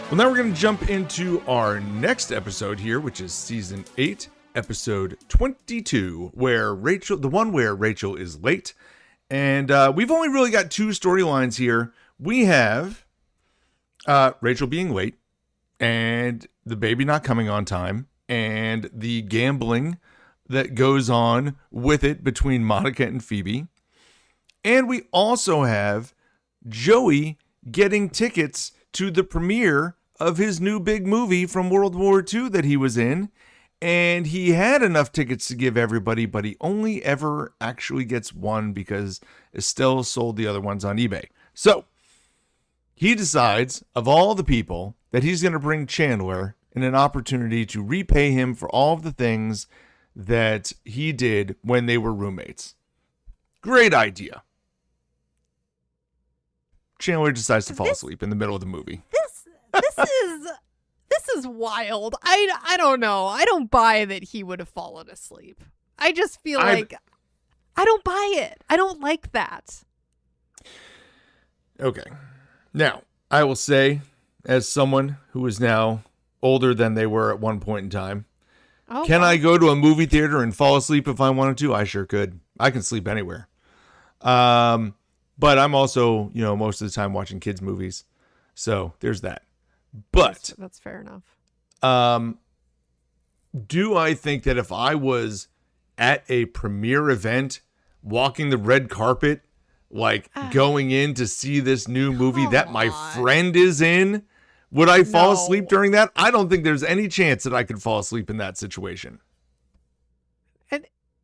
Well, now we're going to jump into our next episode here, which is season 8. Episode 22, where Rachel is late. And we've only really got 2 storylines here. We have Rachel being late and the baby not coming on time and the gambling that goes on with it between Monica and Phoebe. And we also have Joey getting tickets to the premiere of his new big movie from World War II that he was in. And he had enough tickets to give everybody, but he only ever actually gets one because Estelle sold the other ones on eBay. So he decides, of all the people, that he's going to bring Chandler in an opportunity to repay him for all of the things that he did when they were roommates. Great idea. Chandler decides to fall asleep in the middle of the movie. This is wild. I don't know. I don't buy that he would have fallen asleep. I just feel like I don't buy it. I don't like that. Okay. Now, I will say, as someone who is now older than they were at one point in time, can I go to a movie theater and fall asleep if I wanted to? I sure could. I can sleep anywhere. But I'm also, most of the time watching kids' movies. So there's that. But that's fair enough. Do I think that if I was at a premiere event, walking the red carpet, like going in to see this new movie that my friend is in, would I fall asleep during that? I don't think there's any chance that I could fall asleep in that situation.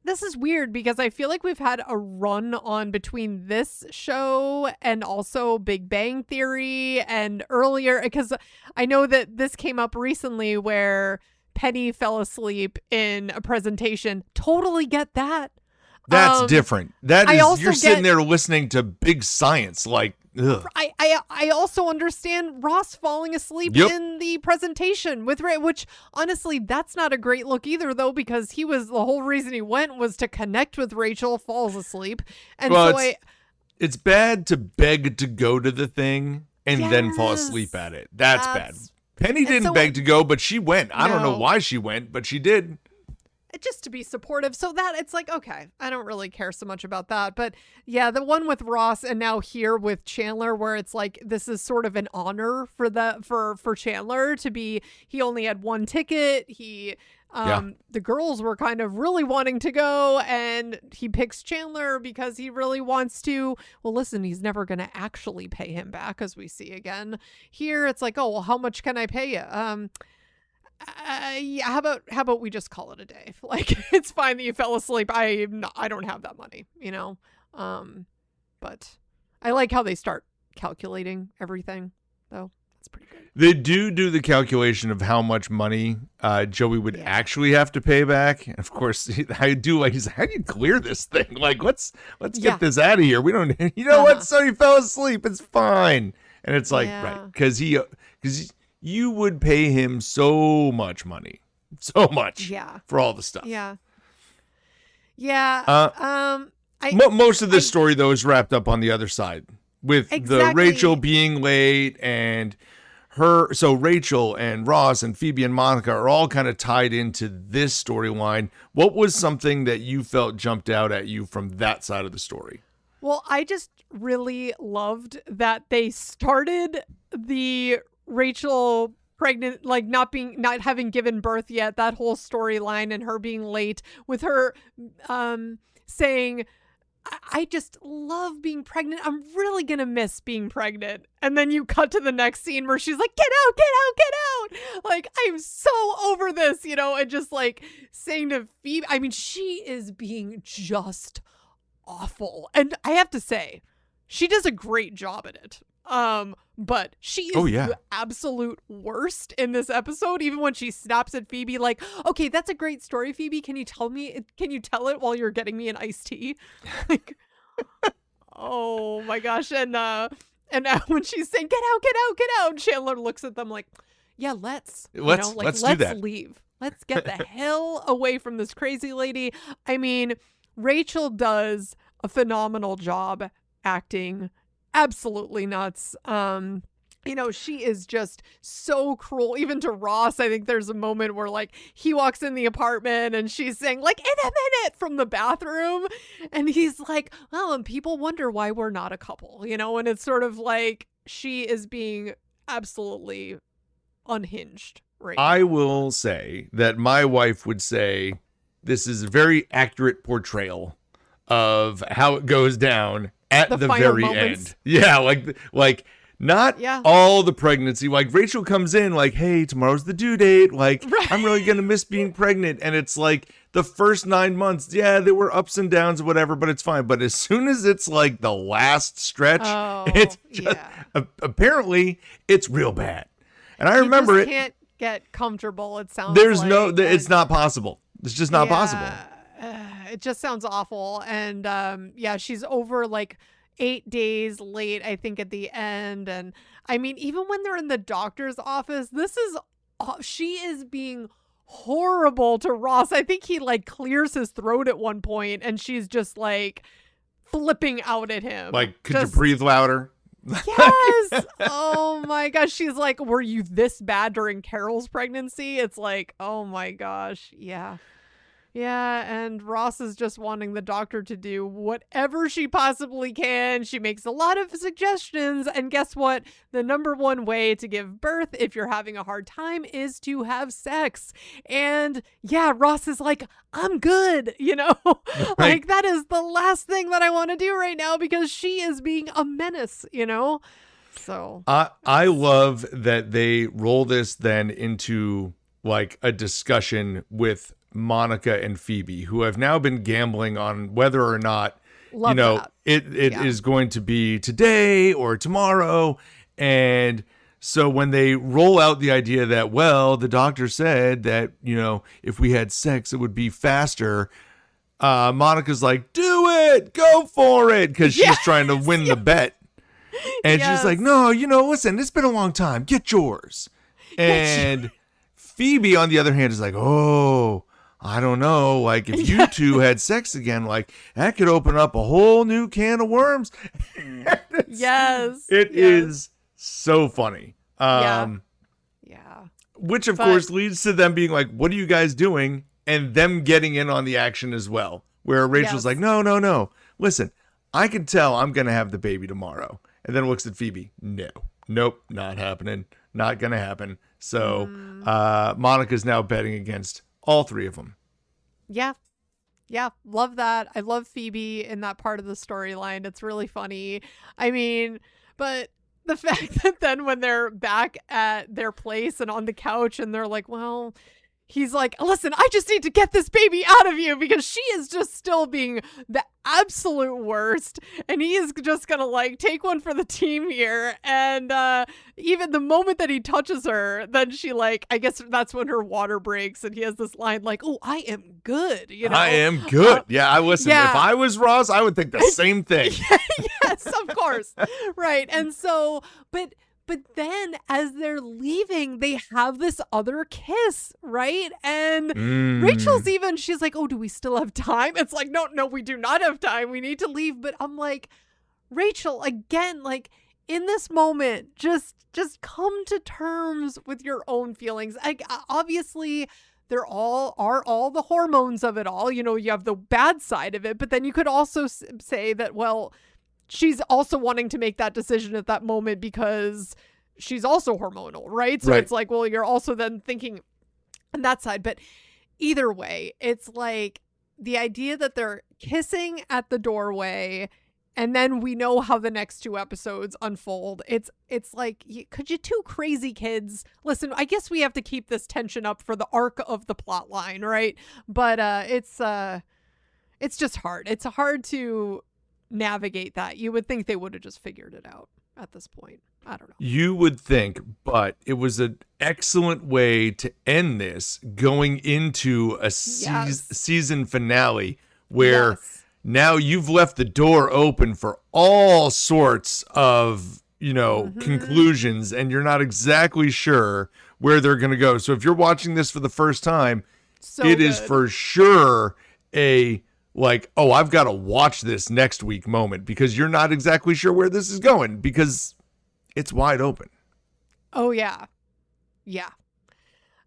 This is weird because I feel like we've had a run on between this show and also Big Bang Theory and earlier, because I know that this came up recently where Penny fell asleep in a presentation. Totally get that. That's different. That is, you're sitting there listening to big science. Like I also understand Ross falling asleep in the presentation with Ray, which honestly, that's not a great look either, though, because the whole reason he went was to connect with Rachel, falls asleep. And it's bad to beg to go to the thing and then fall asleep at it. That's bad. Penny didn't beg to go, but she went. I don't know why she went, but she did. Just to be supportive. So that it's like, okay, I don't really care so much about that. But yeah, the one with Ross and now here with Chandler, where it's like, this is sort of an honor for Chandler to be, he only had one ticket. The girls were kind of really wanting to go, and he picks Chandler because he really wants to. Well, listen, he's never going to actually pay him back, as we see again. Here, it's like, oh, well, how much can I pay you? How about we just call it a day? Like, it's fine that you fell asleep. I don't have that money, you know? But I like how they start calculating everything, though. That's pretty good. They do the calculation of how much money Joey would actually have to pay back. And of course, I do like, he's like, how do you clear this thing? Like, let's get this out of here. We don't, what? So he fell asleep. It's fine. And it's like, right. Because you would pay him so much money. So much. Yeah. For all the stuff. Yeah. Yeah. Most of this story, though, is wrapped up on the other side with the Rachel being late and her. So Rachel and Ross and Phoebe and Monica are all kind of tied into this storyline. What was something that you felt jumped out at you from that side of the story? Well, I just really loved that they started the Rachel pregnant, like not having given birth yet, that whole storyline, and her being late with her saying, I just love being pregnant. I'm really going to miss being pregnant. And then you cut to the next scene where she's like, get out, get out, get out. Like, I'm so over this, and just like saying to Phoebe, I mean, she is being just awful. And I have to say, she does a great job at it. But she is the absolute worst in this episode, even when she snaps at Phoebe like, okay, that's a great story, Phoebe. Can you tell it while you're getting me an iced tea? Like, oh my gosh. And when she's saying, get out, get out, get out, Chandler looks at them like, yeah, let's do that. Leave. Let's get the hell away from this crazy lady. I mean, Rachel does a phenomenal job acting. Absolutely nuts. She is just so cruel, even to Ross. I think there's a moment where like he walks in the apartment and she's saying like, in a minute, from the bathroom. And he's like, well, and people wonder why we're not a couple, and it's sort of like she is being absolutely unhinged right now. I will say that my wife would say this is a very accurate portrayal of how it goes down at the very end. Yeah, like not all the pregnancy. Like Rachel comes in like, hey, tomorrow's the due date. Like, I'm really going to miss being pregnant. And it's like the first 9 months, there were ups and downs, whatever, but it's fine. But as soon as it's like the last stretch, it's just, apparently it's real bad. And I remember it. Can't get comfortable. It sounds it's not possible. It's just not possible. It just sounds awful. And she's over like 8 days late, I think, at the end. And I mean, even when they're in the doctor's office, she is being horrible to Ross. I think he like clears his throat at one point and she's just like flipping out at him. Like, could you breathe louder? Yes. Oh my gosh. She's like, were you this bad during Carol's pregnancy? It's like, oh my gosh. Yeah. Yeah, and Ross is just wanting the doctor to do whatever she possibly can. She makes a lot of suggestions, and guess what? The number one way to give birth, if you're having a hard time, is to have sex. And yeah, Ross is like, I'm good, Right. Like, that is the last thing that I want to do right now because she is being a menace, So I love that they roll this then into like a discussion with Monica and Phoebe, who have now been gambling on whether or not it is going to be today or tomorrow. And so when they roll out the idea that, well, the doctor said that, if we had sex, it would be faster. Monica's like, do it, go for it. Cause she's trying to win the bet. And she's like, no, listen, it's been a long time. Get yours. And Phoebe, on the other hand, is like, oh, I don't know. Like, if you two had sex again, like, that could open up a whole new can of worms. It is so funny. Which, of course, leads to them being like, what are you guys doing? And them getting in on the action as well. Where Rachel's like, no. Listen, I can tell I'm going to have the baby tomorrow. And then looks at Phoebe. Nope, not happening. Not going to happen. So Monica's now betting against all three of them. Yeah, love that. I love Phoebe in that part of the storyline. It's really funny. I mean, but the fact that then when they're back at their place and on the couch and they're like, well, he's like, listen, I just need to get this baby out of you because she is just still being the absolute worst. And he is just going to like take one for the team here. And even the moment that he touches her, then she like, I guess that's when her water breaks. And he has this line like, oh, I am good. I am good. I listen. If I was Ross, I would think the same thing. Yes, of course. Right. And so, but then as they're leaving, they have this other kiss, right? And Rachel's she's like, oh, do we still have time? It's like, no, we do not have time. We need to leave. But I'm like, Rachel, again, like in this moment, just come to terms with your own feelings. Like, obviously, they're all the hormones of it all. You have the bad side of it, but then you could also say that, well, she's also wanting to make that decision at that moment because she's also hormonal, right? So it's like, well, you're also then thinking on that side. But either way, it's like the idea that they're kissing at the doorway and then we know how the next two episodes unfold. It's like, could you two crazy kids? Listen, I guess we have to keep this tension up for the arc of the plot line, right? But it's just hard. It's hard to navigate that. You would think they would have just figured it out at this point. I don't know. You would think, but it was an excellent way to end this going into a season finale where now you've left the door open for all sorts of, conclusions, and you're not exactly sure where they're going to go. So if you're watching this for the first time, it is for sure a like, oh, I've got to watch this next week moment because you're not exactly sure where this is going because it's wide open. Oh, yeah. Yeah.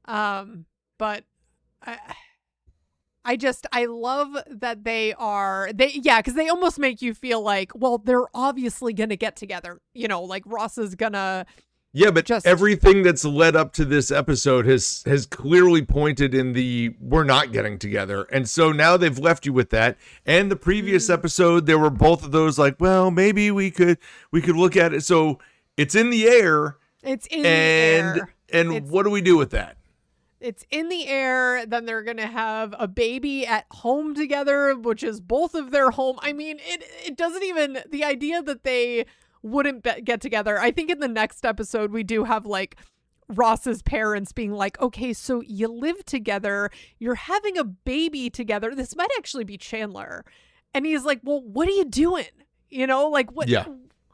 But I love that because they almost make you feel like, well, they're obviously going to get together, like Ross is going to. Yeah, but everything that's led up to this episode has clearly pointed in the we're not getting together. And so now they've left you with that. And the previous episode, there were both of those like, well, maybe we could look at it. So it's in the air. It's in the air. And what do we do with that? It's in the air. Then they're going to have a baby at home together, which is both of their home. I mean, it doesn't even, the idea that they wouldn't get together. I think in the next episode, we do have like Ross's parents being like, okay, so you live together, you're having a baby together. This might actually be Chandler. And he's like, well, what are you doing? Like what? Yeah.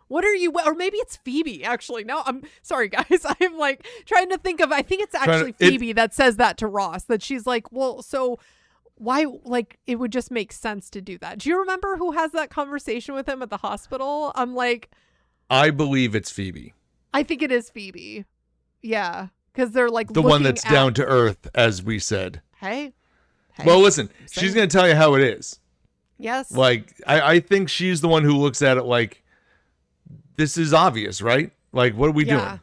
What are you, or maybe it's Phoebe, actually. No, I'm sorry, guys. I'm like trying to think of, I think it's actually Phoebe that says that to Ross, that she's like, well, so why, like, it would just make sense to do that. Do you remember who has that conversation with him at the hospital? I'm like, I believe it's Phoebe. I think it is Phoebe. Yeah. Because they're like the one that's down to earth, as we said. Hey. Well, listen, she's going to tell you how it is. Yes. Like, I think she's the one who looks at it like, this is obvious, right? Like, what are we doing?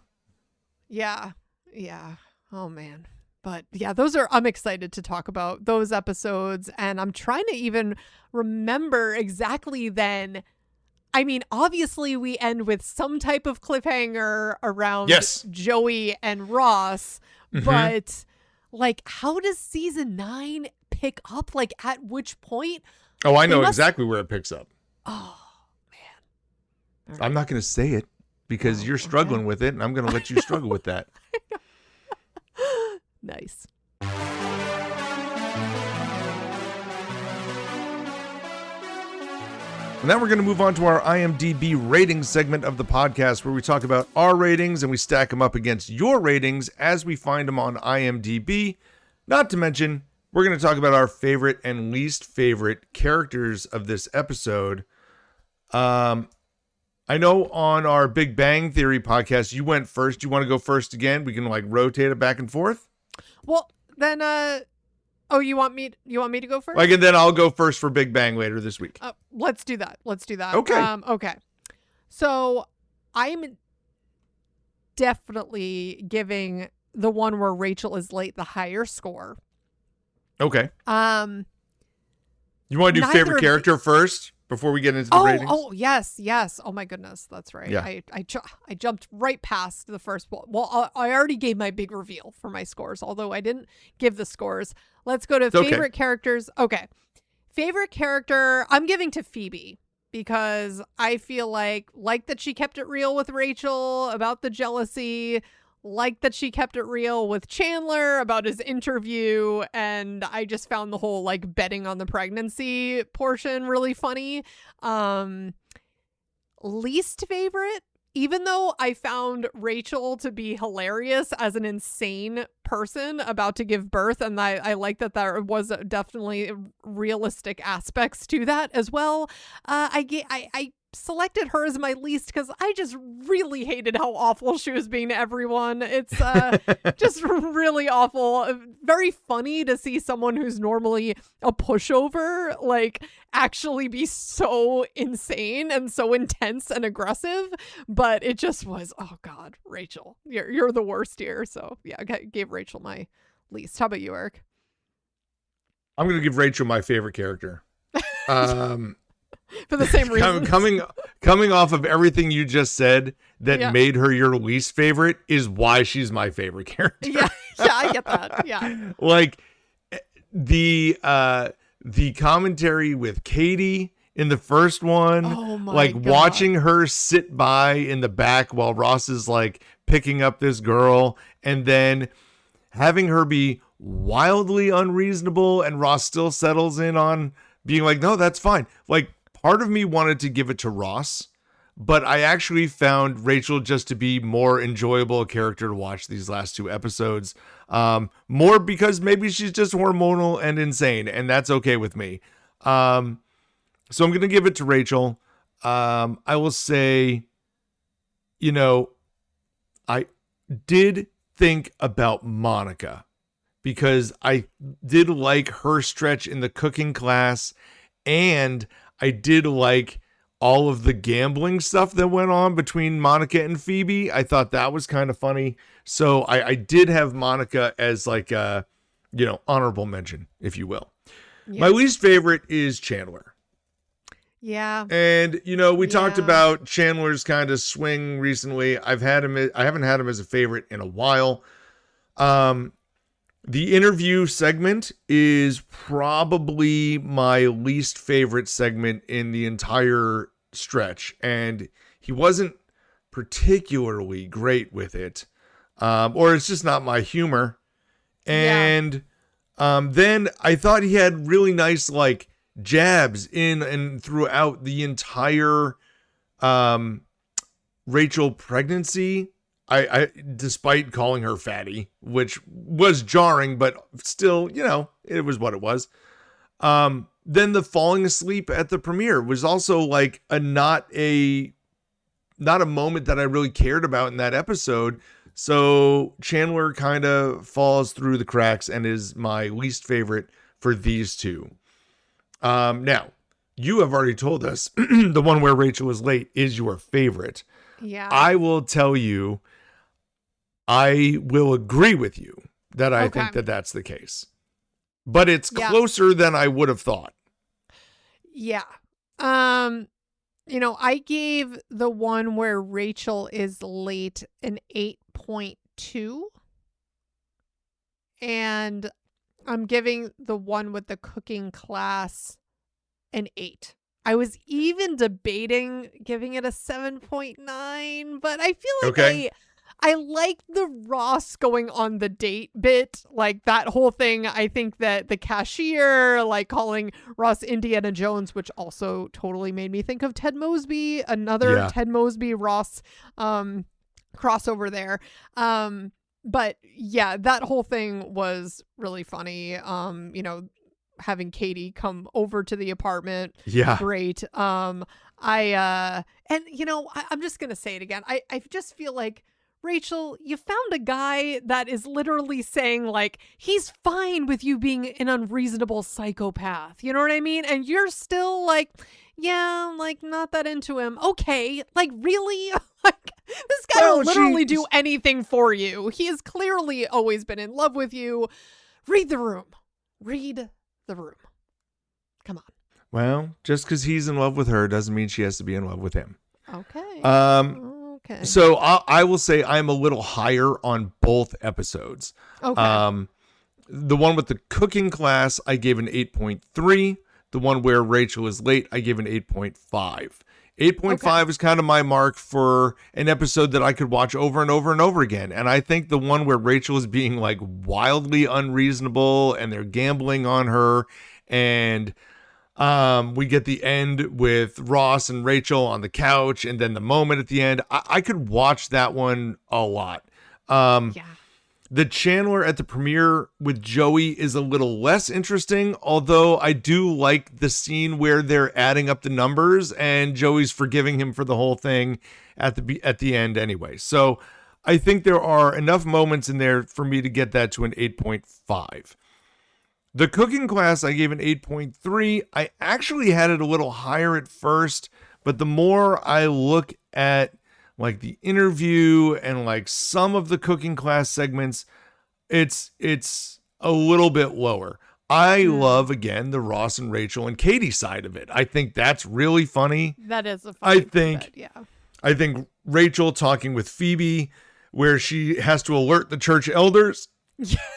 Yeah. Oh, man. But yeah, I'm excited to talk about those episodes. And I'm trying to even remember exactly then. I mean, obviously we end with some type of cliffhanger around Joey and Ross, but like, how does season 9 pick up? Like, at which point? Oh, I know exactly where it picks up. Oh, man. I'm not going to say it because you're struggling with it, and I'm going to let you struggle with that. Nice. And now we're going to move on to our IMDb ratings segment of the podcast, where we talk about our ratings and we stack them up against your ratings as we find them on IMDb. Not to mention, we're going to talk about our favorite and least favorite characters of this episode. I know on our Big Bang Theory podcast, you went first. You want to go first again? We can rotate it back and forth. Well, then, you want me to go first? And then I'll go first for Big Bang later this week. Let's do that. Okay. Okay. So I'm definitely giving the one where Rachel is late the higher score. Okay. You want to do favorite character first before we get into the ratings? Oh, yes. Oh my goodness, that's right. Yeah. I jumped right past the first one. Well, I already gave my big reveal for my scores, although I didn't give the scores. Let's go to favorite characters. Okay. Favorite character, I'm giving to Phoebe because I feel like that she kept it real with Rachel about the jealousy, like that she kept it real with Chandler about his interview, and I just found the whole betting on the pregnancy portion really funny. Least favorite, even though I found Rachel to be hilarious as an insane person about to give birth, and I like that there was definitely realistic aspects to that as well. I selected her as my least because I just really hated how awful she was being to everyone. It's just really awful. Very funny to see someone who's normally a pushover actually be so insane and so intense and aggressive. But it just was, oh God, Rachel, you're the worst here. So yeah, I gave Rachel my least. How about you, Eric? I'm going to give Rachel my favorite character. For the same reason. Coming off of everything you just said that made her your least favorite is why she's my favorite character. Yeah, I get that. Yeah. The commentary with Katie in the first one, oh my God. Watching her sit by in the back while Ross is picking up this girl, and then having her be wildly unreasonable and Ross still settles in on being no, that's fine. Part of me wanted to give it to Ross, but I actually found Rachel just to be more enjoyable a character to watch these last two episodes. More because maybe she's just hormonal and insane, and that's okay with me. So I'm going to give it to Rachel. I will say, I did think about Monica because I did like her stretch in the cooking class, and I did like all of the gambling stuff that went on between Monica and Phoebe. I thought that was kind of funny. So I did have Monica as a, honorable mention, if you will. Yeah. My least favorite is Chandler. Yeah. And, we talked about Chandler's kind of swing recently. I haven't had him as a favorite in a while. The interview segment is probably my least favorite segment in the entire stretch, and he wasn't particularly great with it, or it's just not my humor. And then I thought he had really nice jabs in and throughout the entire Rachel pregnancy. I despite calling her fatty, which was jarring, but still, it was what it was. Then the falling asleep at the premiere was also not a moment that I really cared about in that episode. So Chandler kind of falls through the cracks and is my least favorite for these two. Now, you have already told us the one where Rachel is late is your favorite. Yeah. I will tell you, I will agree with you that I think that that's the case. But it's closer than I would have thought. Yeah. I gave the one where Rachel is late an 8.2. And I'm giving the one with the cooking class an 8. I was even debating giving it a 7.9, but I feel like I like the Ross going on the date bit, like that whole thing. I think that the cashier, like calling Ross Indiana Jones, which also totally made me think of Ted Mosby, another Ted Mosby Ross crossover there. But yeah, that whole thing was really funny. You know, having Katie come over to the apartment. Yeah. Great. And you know, I'm just going to say it again. I just feel like, Rachel, you found a guy that is literally saying, like, he's fine with you being an unreasonable psychopath. You know what I mean? And you're still like, yeah, like, not that into him. Okay. Like, really? Like, this guy will literally do anything for you. He has clearly always been in love with you. Read the room. Read the room. Come on. Well, just because he's in love with her doesn't mean she has to be in love with him. Okay. Okay. So I will say I'm a little higher on both episodes. Okay. The one with the cooking class, I gave an 8.3. The one where Rachel is late, I gave an 8.5. 8.5 is kind of my mark for an episode that I could watch over and over and over again. And I think the one where Rachel is being like wildly unreasonable and they're gambling on her, and we get the end with Ross and Rachel on the couch, and then the moment at the end. I could watch that one a lot. The Chandler at the premiere with Joey is a little less interesting, although I do like the scene where they're adding up the numbers and Joey's forgiving him for the whole thing at the end anyway. So I think there are enough moments in there for me to get that to an 8.5. The cooking class, I gave an 8.3. I actually had it a little higher at first, but the more I look at like the interview and like some of the cooking class segments, it's a little bit lower. I love, again, the Ross and Rachel and Katie side of it. I think that's really funny. That is a funny bit, yeah. I think Rachel talking with Phoebe, where she has to alert the church elders,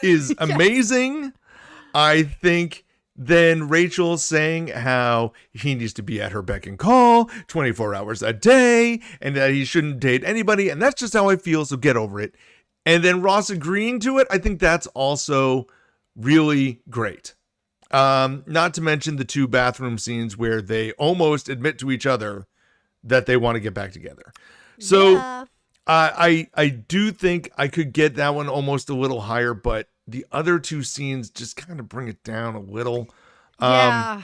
is amazing. I think then Rachel saying how he needs to be at her beck and call 24 hours a day and that he shouldn't date anybody. And that's just how I feel. So get over it. And then Ross agreeing to it. I think that's also really great. Not to mention the 2 bathroom scenes where they almost admit to each other that they want to get back together. So I do think I could get that one almost a little higher, but the other 2 scenes just kind of bring it down a little. Yeah.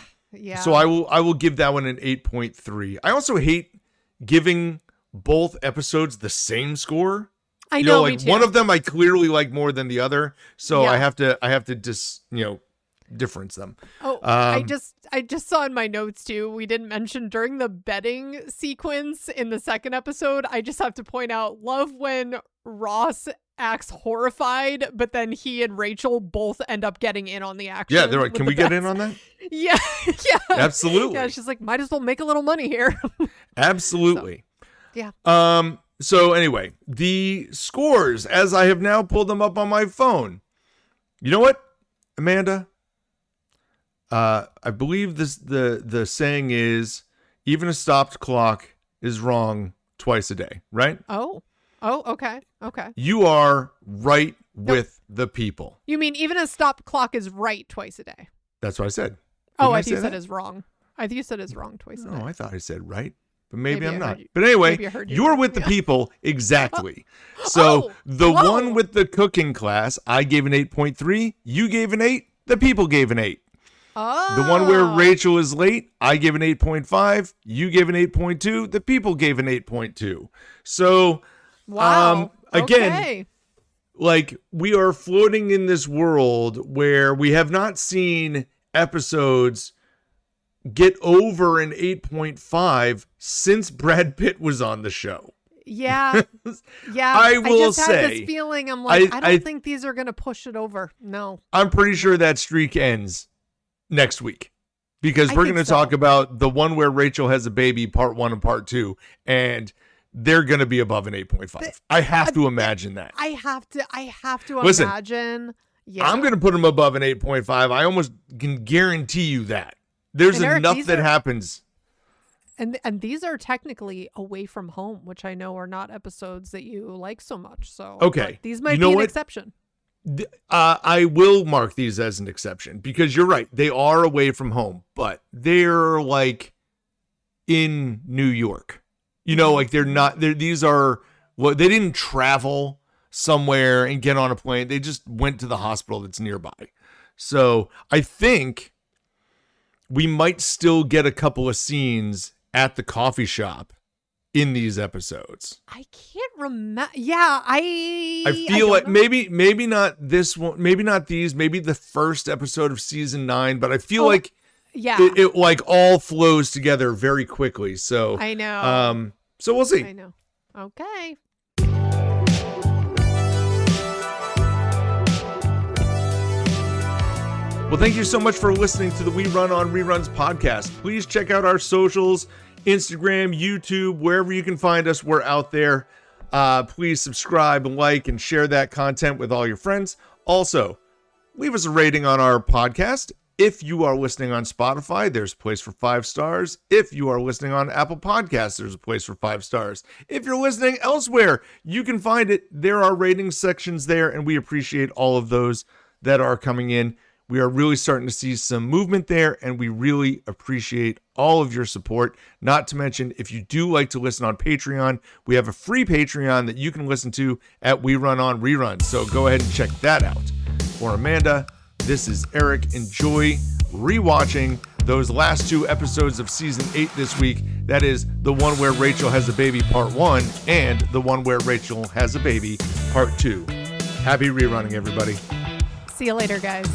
So I will give that one an 8.3. I also hate giving both episodes the same score. I know, like me too. One of them I clearly like more than the other, so I have to just difference them. Oh, I just saw in my notes too. We didn't mention during the bedding sequence in the second episode. I just have to point out, love when Ross acts horrified, but then he and Rachel both end up getting in on the action. Yeah, they're like, can we get in on that? Yeah, yeah, absolutely. Yeah, she's like, might as well make a little money here. Absolutely. So, yeah. So anyway, the scores, as I have now pulled them up on my phone. You know what, Amanda? I believe the saying is, even a stopped clock is wrong twice a day, right? Oh, okay. You are right with the people. You mean even a stopped clock is right twice a day? That's what I said. I think you said is wrong. I think you said is wrong twice a day. No, I thought I said right. But maybe I'm not. But anyway, you're with the people. Exactly. So the one with the cooking class, I gave an 8.3. You gave an 8. The people gave an 8. Oh. The one where Rachel is late, I gave an 8.5. You gave an 8.2. The people gave an 8.2. So, again, like we are floating in this world where we have not seen episodes get over an 8.5 since Brad Pitt was on the show. Yeah. I will just say, had this feeling. I'm like, I don't think these are going to push it over. No. I'm pretty sure that streak ends next week because we're going to talk about the one where Rachel has a baby, part 1 and part 2, and they're going to be above an 8.5. I have to imagine that. I have to Listen, imagine. Yeah. I'm going to put them above an 8.5. I almost can guarantee you that. There's enough that happens. And these are technically away from home, which I know are not episodes that you like so much. So okay, these might be an exception. I will mark these as an exception because you're right. They are away from home, but they're like in New York. You know, like these are, well, they didn't travel somewhere and get on a plane. They just went to the hospital that's nearby. So I think we might still get a couple of scenes at the coffee shop in these episodes. I can't remember. Yeah, I feel like maybe not this one, maybe not these, maybe the first episode of season 9, but I feel like it like all flows together very quickly. So I know. So we'll see. I know. Okay. Well, thank you so much for listening to the We Run on Reruns podcast. Please check out our socials, Instagram, YouTube, wherever you can find us. We're out there. Please subscribe and like and share that content with all your friends. Also, leave us a rating on our podcast. If you are listening on Spotify, there's a place for 5 stars. If you are listening on Apple Podcasts, there's a place for 5 stars. If you're listening elsewhere, you can find it. There are rating sections there, and we appreciate all of those that are coming in. We are really starting to see some movement there, and we really appreciate all of your support. Not to mention, if you do like to listen on Patreon, we have a free Patreon that you can listen to at We Run on Reruns. So go ahead and check that out. For Amanda, this is Eric. Enjoy rewatching those last 2 episodes of season 8 this week. That is the one where Rachel has a baby, part 1, and the one where Rachel has a baby, part 2. Happy rerunning, everybody. See you later, guys.